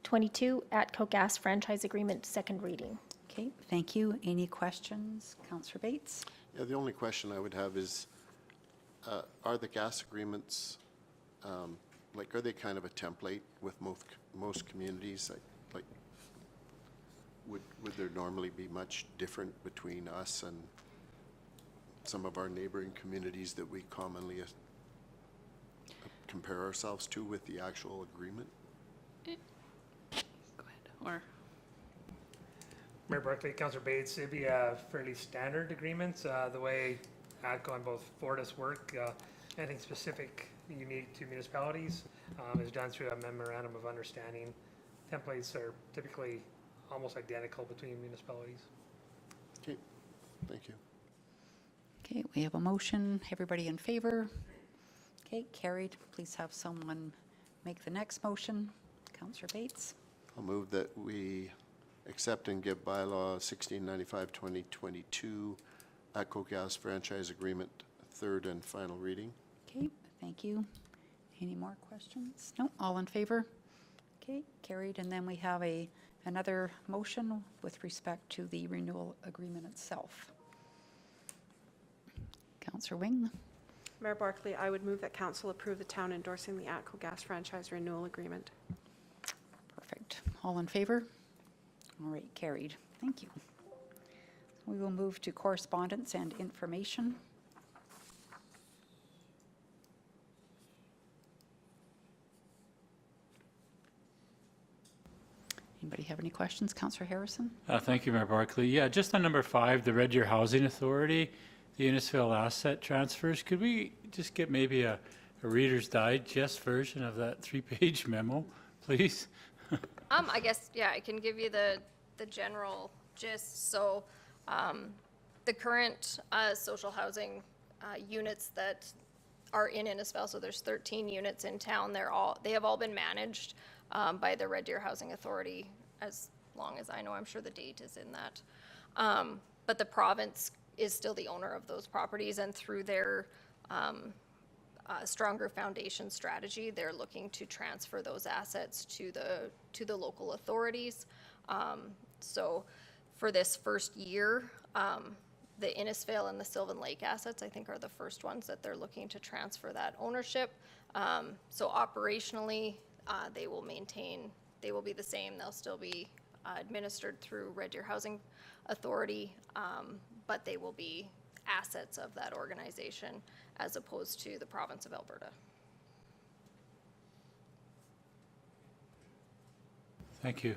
1695-2022 ATCO Gas franchise agreement second reading. Okay, thank you. Any questions? Councillor Bates? Yeah, the only question I would have is, are the gas agreements, are they kind of a template with most communities? Like, would there normally be much different between us and some of our neighboring communities that we commonly compare ourselves to with the actual agreement? Go ahead. Or Mayor Barkley, Councillor Bates, it'd be a fairly standard agreement. The way ATCO and both Florida's work, anything specific unique to municipalities is done through a memorandum of understanding. Templates are typically almost identical between municipalities. Okay, thank you. Okay, we have a motion. Everybody in favor? Okay, carried. Please have someone make the next motion. Councillor Bates? I'll move that we accept and give bylaw 1695-2022 ATCO Gas franchise agreement third and final reading. Okay, thank you. Any more questions? No, all in favor? Okay, carried. And then we have another motion with respect to the renewal agreement itself. Councillor Wing? Mayor Barkley, I would move that council approve the town endorsing the ATCO Gas franchise renewal agreement. Perfect. All in favor? All right, carried. Thank you. We will move to correspondence and information. Anybody have any questions? Councillor Harrison? Thank you, Mayor Barkley. Yeah, just on number 5, the Red Deer Housing Authority, the Innisfail asset transfers. Could we just get maybe a Reader's Digest version of that 3-page memo, please? I guess, yeah, I can give you the general gist. So the current social housing units that are in Innisfail, so there's 13 units in town, they have all been managed by the Red Deer Housing Authority as long as I know. I'm sure the date is in that. But the province is still the owner of those properties, and through their stronger foundation strategy, they're looking to transfer those assets to the local authorities. So for this first year, the Innisfail and the Sylvan Lake assets, I think, are the first ones that they're looking to transfer that ownership. So operationally, they will be the same. They'll still be administered through Red Deer Housing Authority, but they will be assets of that organization as opposed to the province of Alberta. Thank you.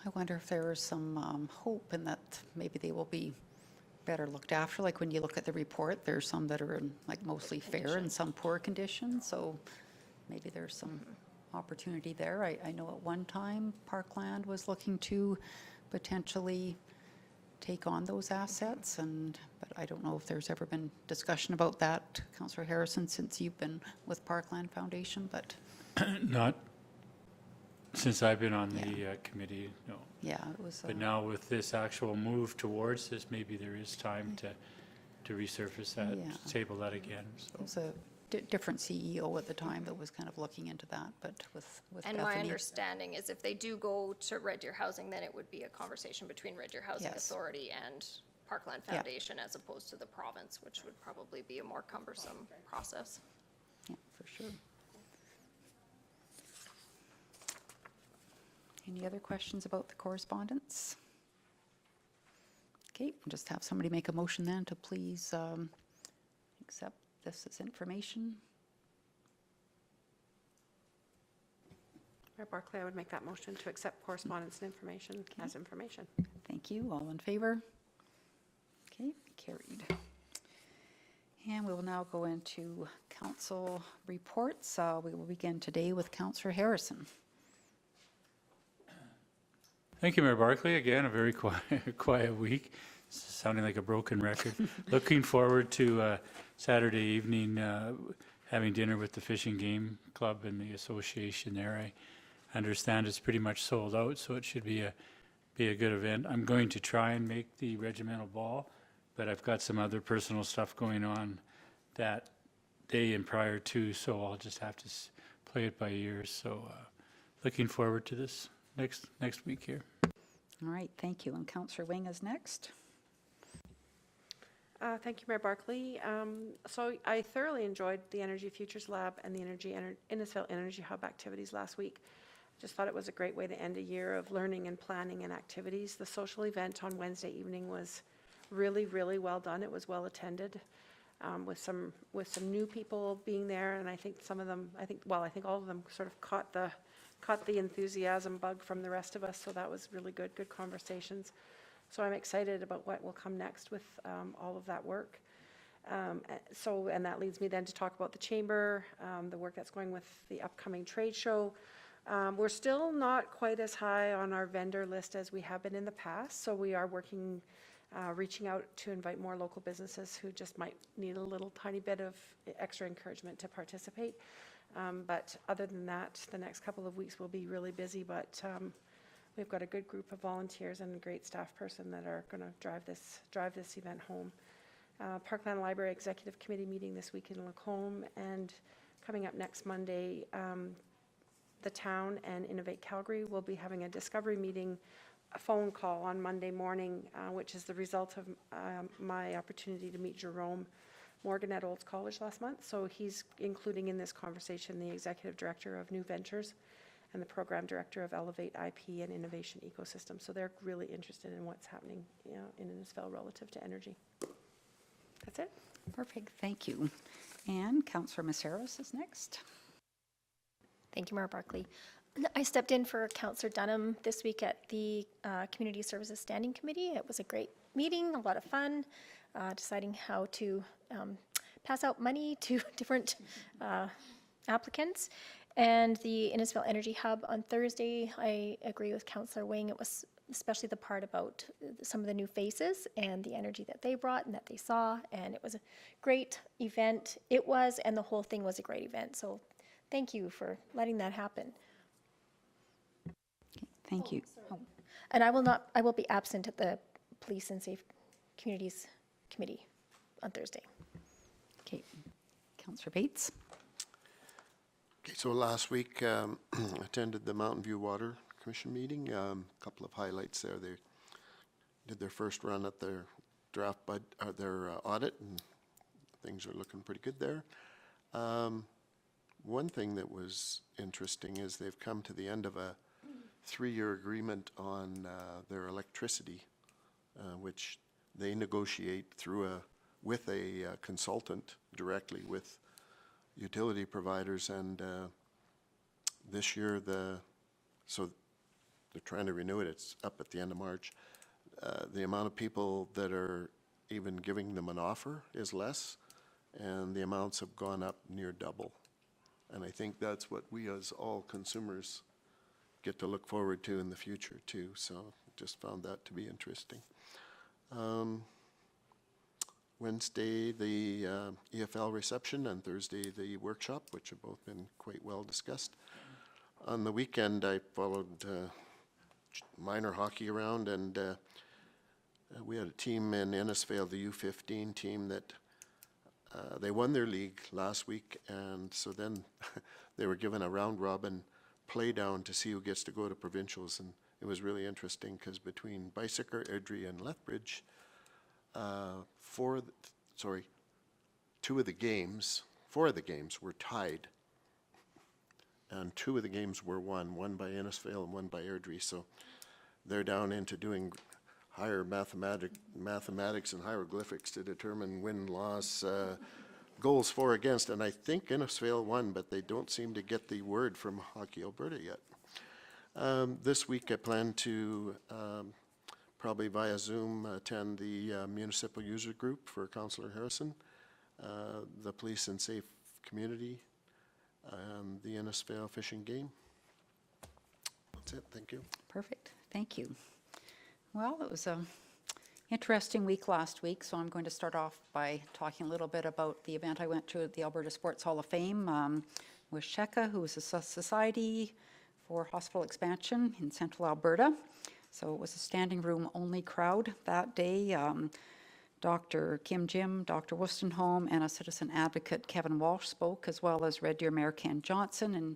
I wonder if there is some hope in that maybe they will be better looked after. Like when you look at the report, there's some that are in like mostly fair and some poor condition. So maybe there's some opportunity there. I know at one time Parkland was looking to potentially take on those assets, but I don't know if there's ever been discussion about that, Councillor Harrison, since you've been with Parkland Foundation, but Not since I've been on the committee, no. yeah, it was. But now with this actual move towards this, maybe there is time to resurface that, Yeah. table that again, so. It was a different CEO at the time that was kind of looking into that, but with And Bethany. my understanding is if they do go to Red Deer Housing, then it would be a conversation between Red Deer Housing Yes. Authority and Parkland Yeah. Foundation as opposed to the province, which would probably be a more cumbersome process. Yeah, for sure. Any other questions about the correspondence? Okay, we'll just have somebody make a motion then to please accept this as information. Mayor Barclay, I would make that motion to accept correspondence and information as information. Thank you. All in favor? Okay, carried. And we will now go into council reports. We will begin today with Councillor Harrison. Thank you, Mayor Barclay. Again, a very quiet week, sounding like a broken record. Looking forward to Saturday evening, having dinner with the Fishing Game Club and the association there. I understand it's pretty much sold out, so it should be a good event. I'm going to try and make the regimental ball, but I've got some other personal stuff going on that day and prior to, so I'll just have to play it by ear. So looking forward to this next week here. All right, thank you. And Councillor Wing is next. Thank you, Mayor Barclay. So I thoroughly enjoyed the Energy Futures Lab and the Innisfail Energy Hub activities last week. Just thought it was a great way to end a year of learning and planning and activities. The social event on Wednesday evening was really, really well done. It was well attended, with some new people being there, and I think some of them, I think all of them sort of caught the enthusiasm bug from the rest of us. So that was really good conversations. So I'm excited about what will come next with all of that work. And that leads me then to talk about the chamber, the work that's going with the upcoming trade show. We're still not quite as high on our vendor list as we have been in the past. So we are working, reaching out to invite more local businesses who just might need a little tiny bit of extra encouragement to participate. But other than that, the next couple of weeks will be really busy, but we've got a good group of volunteers and a great staff person that are going to drive this event home. Parkland Library Executive Committee meeting this week in Lacombe, and coming up next Monday, the town and Innovate Calgary will be having a discovery meeting, a phone call on Monday morning, which is the result of my opportunity to meet Jerome Morgan at Olds College last month. So he's including in this conversation the Executive Director of New Ventures and the Program Director of Elevate IP and Innovation Ecosystem. So they're really interested in what's happening in Innisfail relative to energy. That's it. Perfect, thank you. And Councillor Maceras is next. Thank you, Mayor Barclay. I stepped in for Councillor Dunham this week at the Community Services Standing Committee. It was a great meeting, a lot of fun, deciding how to pass out money to different applicants. And the Innisfail Energy Hub on Thursday, I agree with Councillor Wing. It was especially the part about some of the new faces and the energy that they brought and that they saw. And it was a great event. It was, and the whole thing was a great event. So thank you for letting that happen. Thank you. Oh, And I will be absent at the Police and Safe Communities Committee on Thursday. okay, Councillor Bates. Okay, so last week, attended the Mountain View Water Commission meeting. A couple of highlights there. They did their first run at their their audit, and things are looking pretty good there. one thing that was interesting is they've come to the end of a 3-year agreement on their electricity, which they negotiate with a consultant directly with utility providers. And this year, so they're trying to renew it. It's up at the end of March. The amount of people that are even giving them an offer is less, and the amounts have gone up near double. And I think that's what we as all consumers get to look forward to in the future too. So just found that to be interesting. Wednesday, the EFL reception, and Thursday, the workshop, which have both been quite well discussed. On the weekend, I followed minor hockey around, and we had a team in Innisfail, the U15 team, that they won their league last week, and so then they were given a round-robin play down to see who gets to go to provincials, and it was really interesting because between Bicycle, Airdrie, and Lethbridge, 4 of the games were tied, and 2 of the games were won, one by Innisfail and one by Airdrie. So they're down into doing higher mathematics and hieroglyphics to determine win-loss, goals for, against, and I think Innisfail won, but they don't seem to get the word from Hockey Alberta yet. This week I plan to probably via Zoom attend the municipal user group for Councillor Harrison, the Police and Safe Community, and the Innisfail Fishing Game. That's it, thank you. Perfect, thank you. Well, it was an interesting week last week, so I'm going to start off by talking a little bit about the event I went to at the Alberta Sports Hall of Fame with SHECA, who is a Society for Hospital Expansion in Central Alberta. So it was a standing room only crowd that day. Dr. Kim Jim, Dr. Wostenholm, and a citizen advocate, Kevin Walsh, spoke, as well as Red Deer Mayor Ken Johnson. And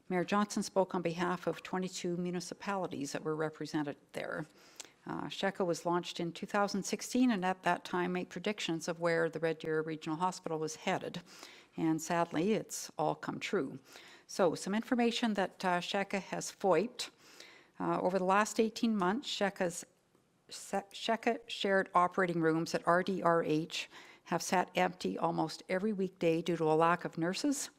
Mayor Johnson spoke on behalf of 22 municipalities that were represented there. SHECA was launched in 2016, and at that time made predictions of where the Red Deer Regional Hospital was headed. And sadly, it's all come true. So some information that SHECA has FOIP'd. Over the last 18 months, SHECA shared operating rooms at RDRH have sat empty almost every weekday due to a lack of nurses.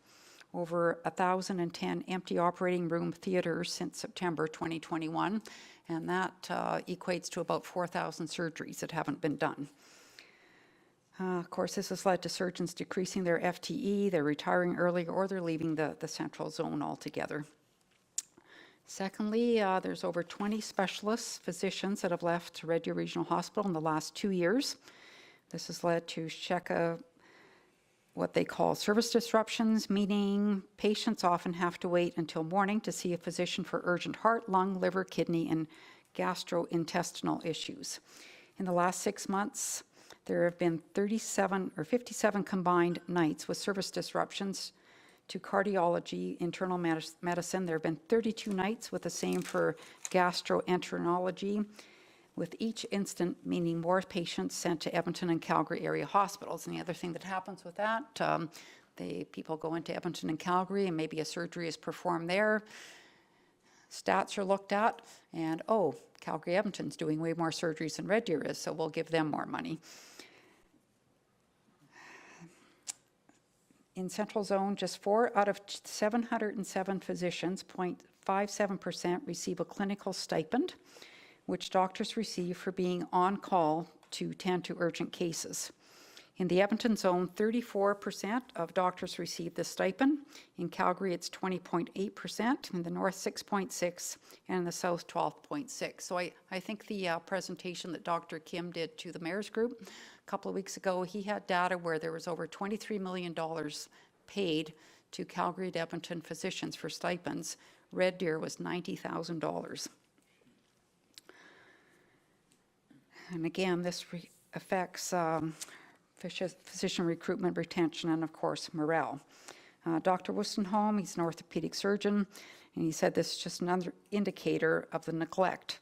Over 1,010 empty operating room theaters since September 2021, and that equates to about 4,000 surgeries that haven't been done. Of course, this has led to surgeons decreasing their FTE, they're retiring early, or they're leaving the central zone altogether. Secondly, there's over 20 specialists, physicians that have left Red Deer Regional Hospital in the last 2 years. This has led to SHECA, what they call service disruptions, meaning patients often have to wait until morning to see a physician for urgent heart, lung, liver, kidney, and gastrointestinal issues. In the last 6 months, there have been 57 combined nights with service disruptions to cardiology, internal medicine. There have been 32 nights with the same for gastroenterology, with each instant meaning more patients sent to Edmonton and Calgary area hospitals. And the other thing that happens with that, people go into Edmonton and Calgary, and maybe a surgery is performed there. Stats are looked at, and Calgary Edmonton's doing way more surgeries than Red Deer is, so we'll give them more money. In Central Zone, just 4 out of 707 physicians, 0.57%, receive a clinical stipend, which doctors receive for being on call to tend to urgent cases. In the Edmonton Zone, 34% of doctors receive this stipend. In Calgary, it's 20.8%, in the North, 6.6%, and in the South, 12.6%. So I think the presentation that Dr. Kim did to the Mayor's Group a couple of weeks ago, he had data where there was over $23 million paid to Calgary and Edmonton physicians for stipends. Red Deer was $90,000. And again, this affects physician recruitment, retention, and of course, morale. Dr. Wostenholm, he's an orthopedic surgeon, and he said this is just another indicator of the neglect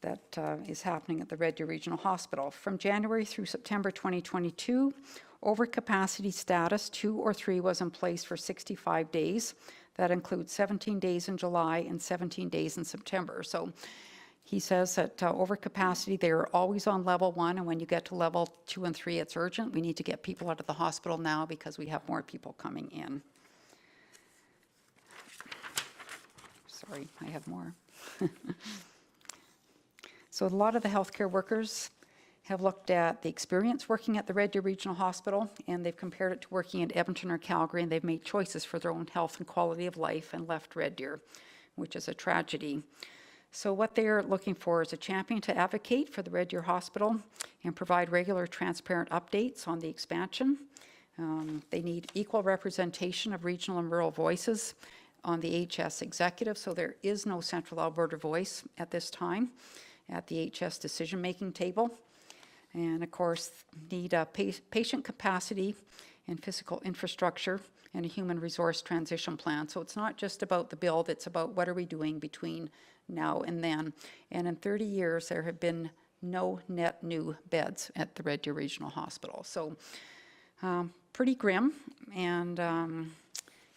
that is happening at the Red Deer Regional Hospital. From January through September 2022, Overcapacity status, 2 or 3, was in place for 65 days. That includes 17 days in July and 17 days in September. So he says that overcapacity, they're always on level 1, and when you get to level 2 and 3, it's urgent. We need to get people out of the hospital now because we have more people coming in. Sorry, I have more. So a lot of the healthcare workers have looked at the experience working at the Red Deer Regional Hospital, and they've compared it to working at Edmonton or Calgary, and they've made choices for their own health and quality of life and left Red Deer, which is a tragedy. So what they're looking for is a champion to advocate for the Red Deer Hospital and provide regular, transparent updates on the expansion. They need equal representation of regional and rural voices on the HS executive, so there is no Central Alberta voice at this time at the HS decision-making table. And of course, need a patient capacity and physical infrastructure and a human resource transition plan. So it's not just about the build, it's about what are we doing between now and then. And in 30 years, there have been no net new beds at the Red Deer Regional Hospital. So pretty grim, and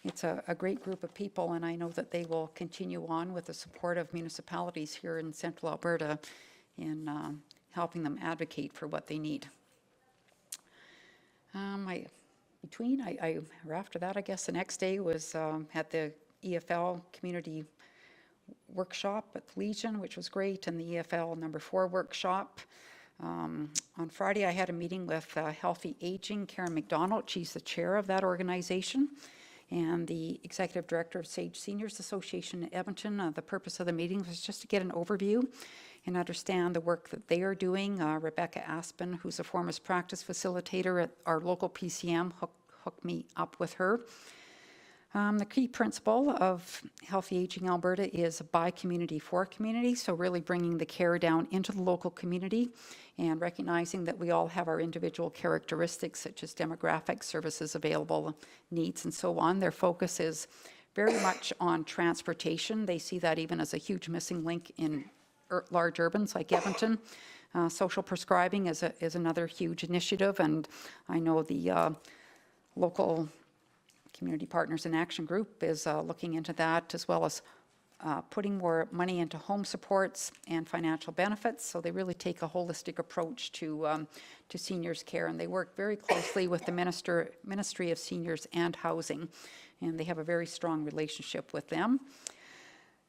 it's a great group of people, and I know that they will continue on with the support of municipalities here in Central Alberta in helping them advocate for what they need. After that, I guess the next day was at the EFL community workshop at Legion, which was great, and the EFL number 4 workshop. On Friday, I had a meeting with Healthy Aging, Karen McDonald. She's the chair of that organization and the executive director of Sage Seniors Association in Edmonton. The purpose of the meeting was just to get an overview and understand the work that they are doing. Rebecca Aspen, who's a former practice facilitator at our local PCM, hooked me up with her. The key principle of Healthy Aging Alberta is by community for community, so really bringing the care down into the local community and recognizing that we all have our individual characteristics such as demographics, services available, needs, and so on. Their focus is very much on transportation. They see that even as a huge missing link in large urbans like Edmonton. Social prescribing is another huge initiative, and I know the local Community Partners in Action Group is looking into that, as well as putting more money into home supports and financial benefits. So they really take a holistic approach to seniors care, and they work very closely with the Ministry of Seniors and Housing, and they have a very strong relationship with them.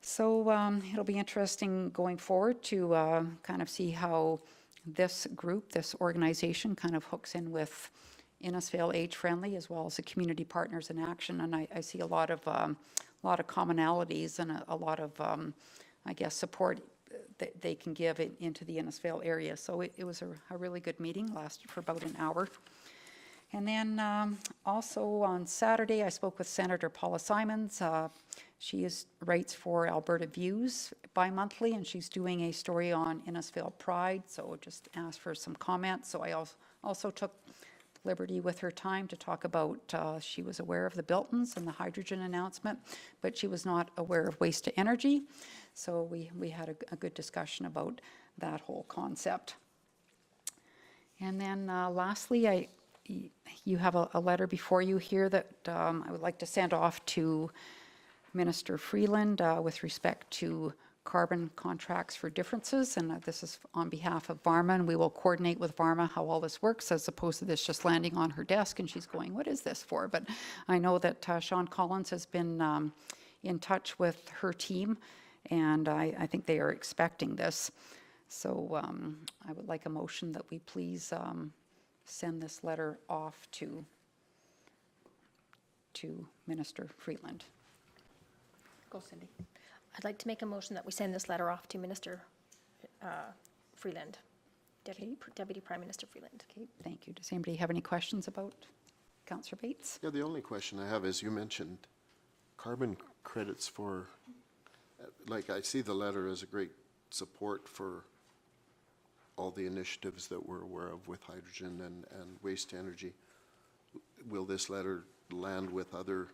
So it'll be interesting going forward to kind of see how this group, this organization, kind of hooks in with Innisfail Age Friendly, as well as the Community Partners in Action, and I see a lot of commonalities and a lot of, I guess, support that they can give into the Innisfail area. So it was a really good meeting, lasted for about an hour. And then also on Saturday, I spoke with Senator Paula Simons. She writes for Alberta Views bi-monthly, and she's doing a story on Innisfail Pride, so just asked for some comments. So I also took liberty with her time to talk about, she was aware of the Biltons and the hydrogen announcement, but she was not aware of waste to energy. So we had a good discussion about that whole concept. And then lastly, you have a letter before you here that I would like to send off to Minister Freeland with respect to carbon contracts for differences, and this is on behalf of Varma, and we will coordinate with Varma how all this works, as opposed to this just landing on her desk and she's going, what is this for? But I know that Sean Collins has been in touch with her team, and I think they are expecting this. So I would like a motion that we please send this letter off to Minister Freeland. Go, Cindy. I'd like to make a motion that we send this letter off to Minister Freeland, Deputy Prime Minister Freeland. Okay, thank you. Does anybody have any questions about Councillor Bates? Yeah, the only question I have is, you mentioned carbon credits for, like, I see the letter as a great support for all the initiatives that we're aware of with hydrogen and waste to energy. Will this letter land with other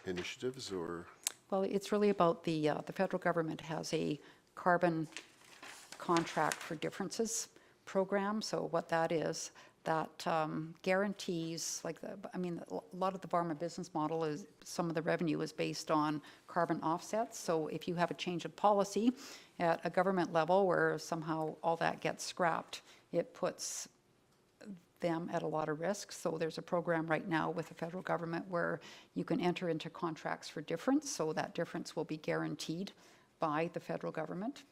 initiatives, or? Well, it's really about the federal government has a carbon contract for differences program. So what that is, that guarantees, like, a lot of the Varma business model is, some of the revenue is based on carbon offsets. So if you have a change of policy at a government level where somehow all that gets scrapped, it puts them at a lot of risk. So there's a program right now with the federal government where you can enter into contracts for difference, so that difference will be guaranteed by the federal government.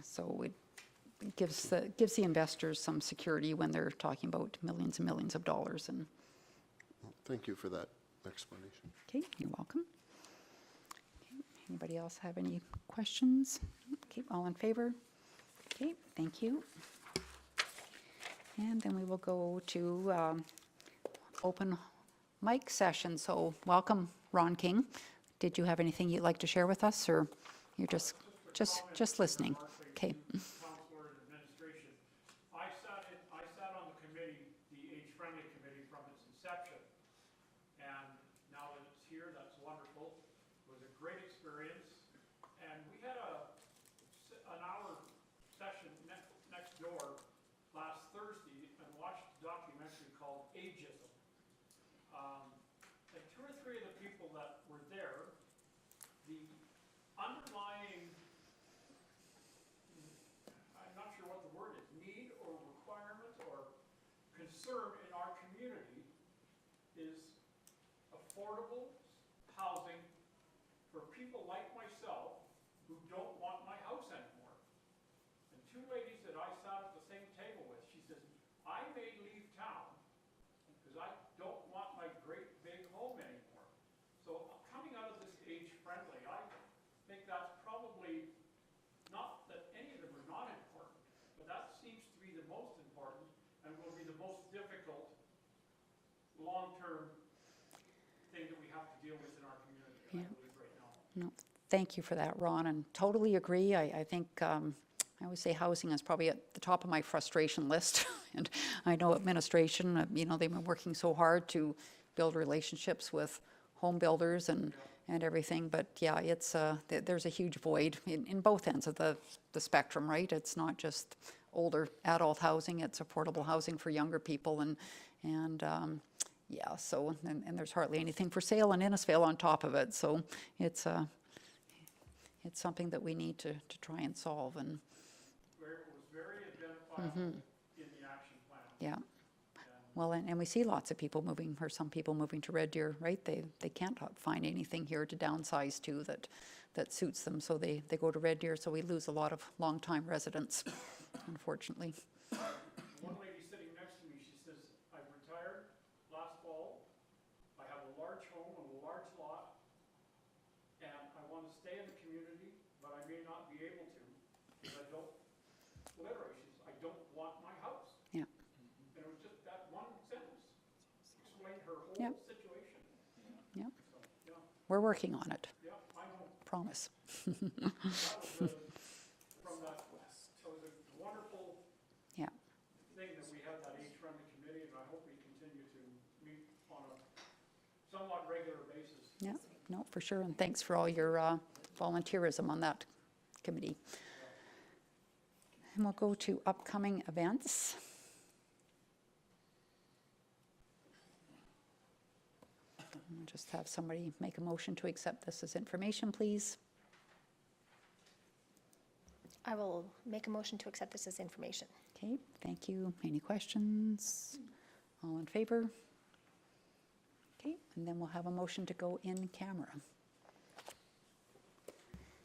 So it gives the investors some security when they're talking about millions and millions of dollars. And Thank you for that explanation. okay, you're welcome. Okay, anybody else have any questions? Okay, all in favor? Okay, thank you. And then we will go to open mic session. So welcome, Ron King. Did you have anything you'd like to share with us, or you're just listening? Okay. Counselor and administration. I sat on the committee, the age-friendly committee, from its inception. And now that it's here, that's wonderful. It was a great experience. And we had an hour session next door last Thursday and watched a documentary called Ageism. And 2 or 3 of the people that were there, the underlying, I'm not sure what the word is, need or requirement or concern in our community is affordable housing for people like myself who don't want my house anymore. And 2 ladies that I sat at the same table with, she says, I may leave town because I don't want my great big home anymore. So coming out of this age-friendly, I think that's probably, not that any of them are not important, but that seems to be the most important and will be the most difficult long-term thing that we have to deal with in our community, I believe, right now. No, thank you for that, Ron, and totally agree. I think, I always say housing is probably at the top of my frustration list. And I know administration, they've been working so hard to build relationships with home builders and everything. But yeah, it's, there's a huge void in both ends of the spectrum, right? It's not just older adult housing, it's affordable housing for younger people. And yeah, so, and there's hardly anything for sale in Innisfail on top of it. So it's something that we need to try and solve. And Where it was very identifiable in the action plan. yeah. Well, and we see lots of people moving, or some people moving to Red Deer, right? They can't find anything here to downsize to that suits them, so they go to Red Deer, so we lose a lot of longtime residents, unfortunately. One lady sitting next to me, she says, I retired last fall, I have a large home and a large lot, and I want to stay in the community, but I may not be able to, because I don't, literally, she says, I don't want my house. Yeah. And it was just that one sentence explained her whole Yep. situation. Yeah. So, yeah, We're working on it, yeah, I know. promise. That was from that, it was a wonderful Yeah. thing that we had that age-friendly committee, and I hope we continue to meet on a somewhat regular basis. Yeah, no, for sure, and thanks for all your volunteerism on that committee. And we'll go to upcoming events. I'll just have somebody make a motion to accept this as information, please. I will make a motion to accept this as information. Okay, thank you. Any questions? All in favor? Okay, and then we'll have a motion to go in camera.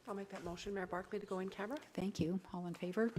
I'll make that motion, Mayor Barkley, to go in camera. Thank you. All in favor?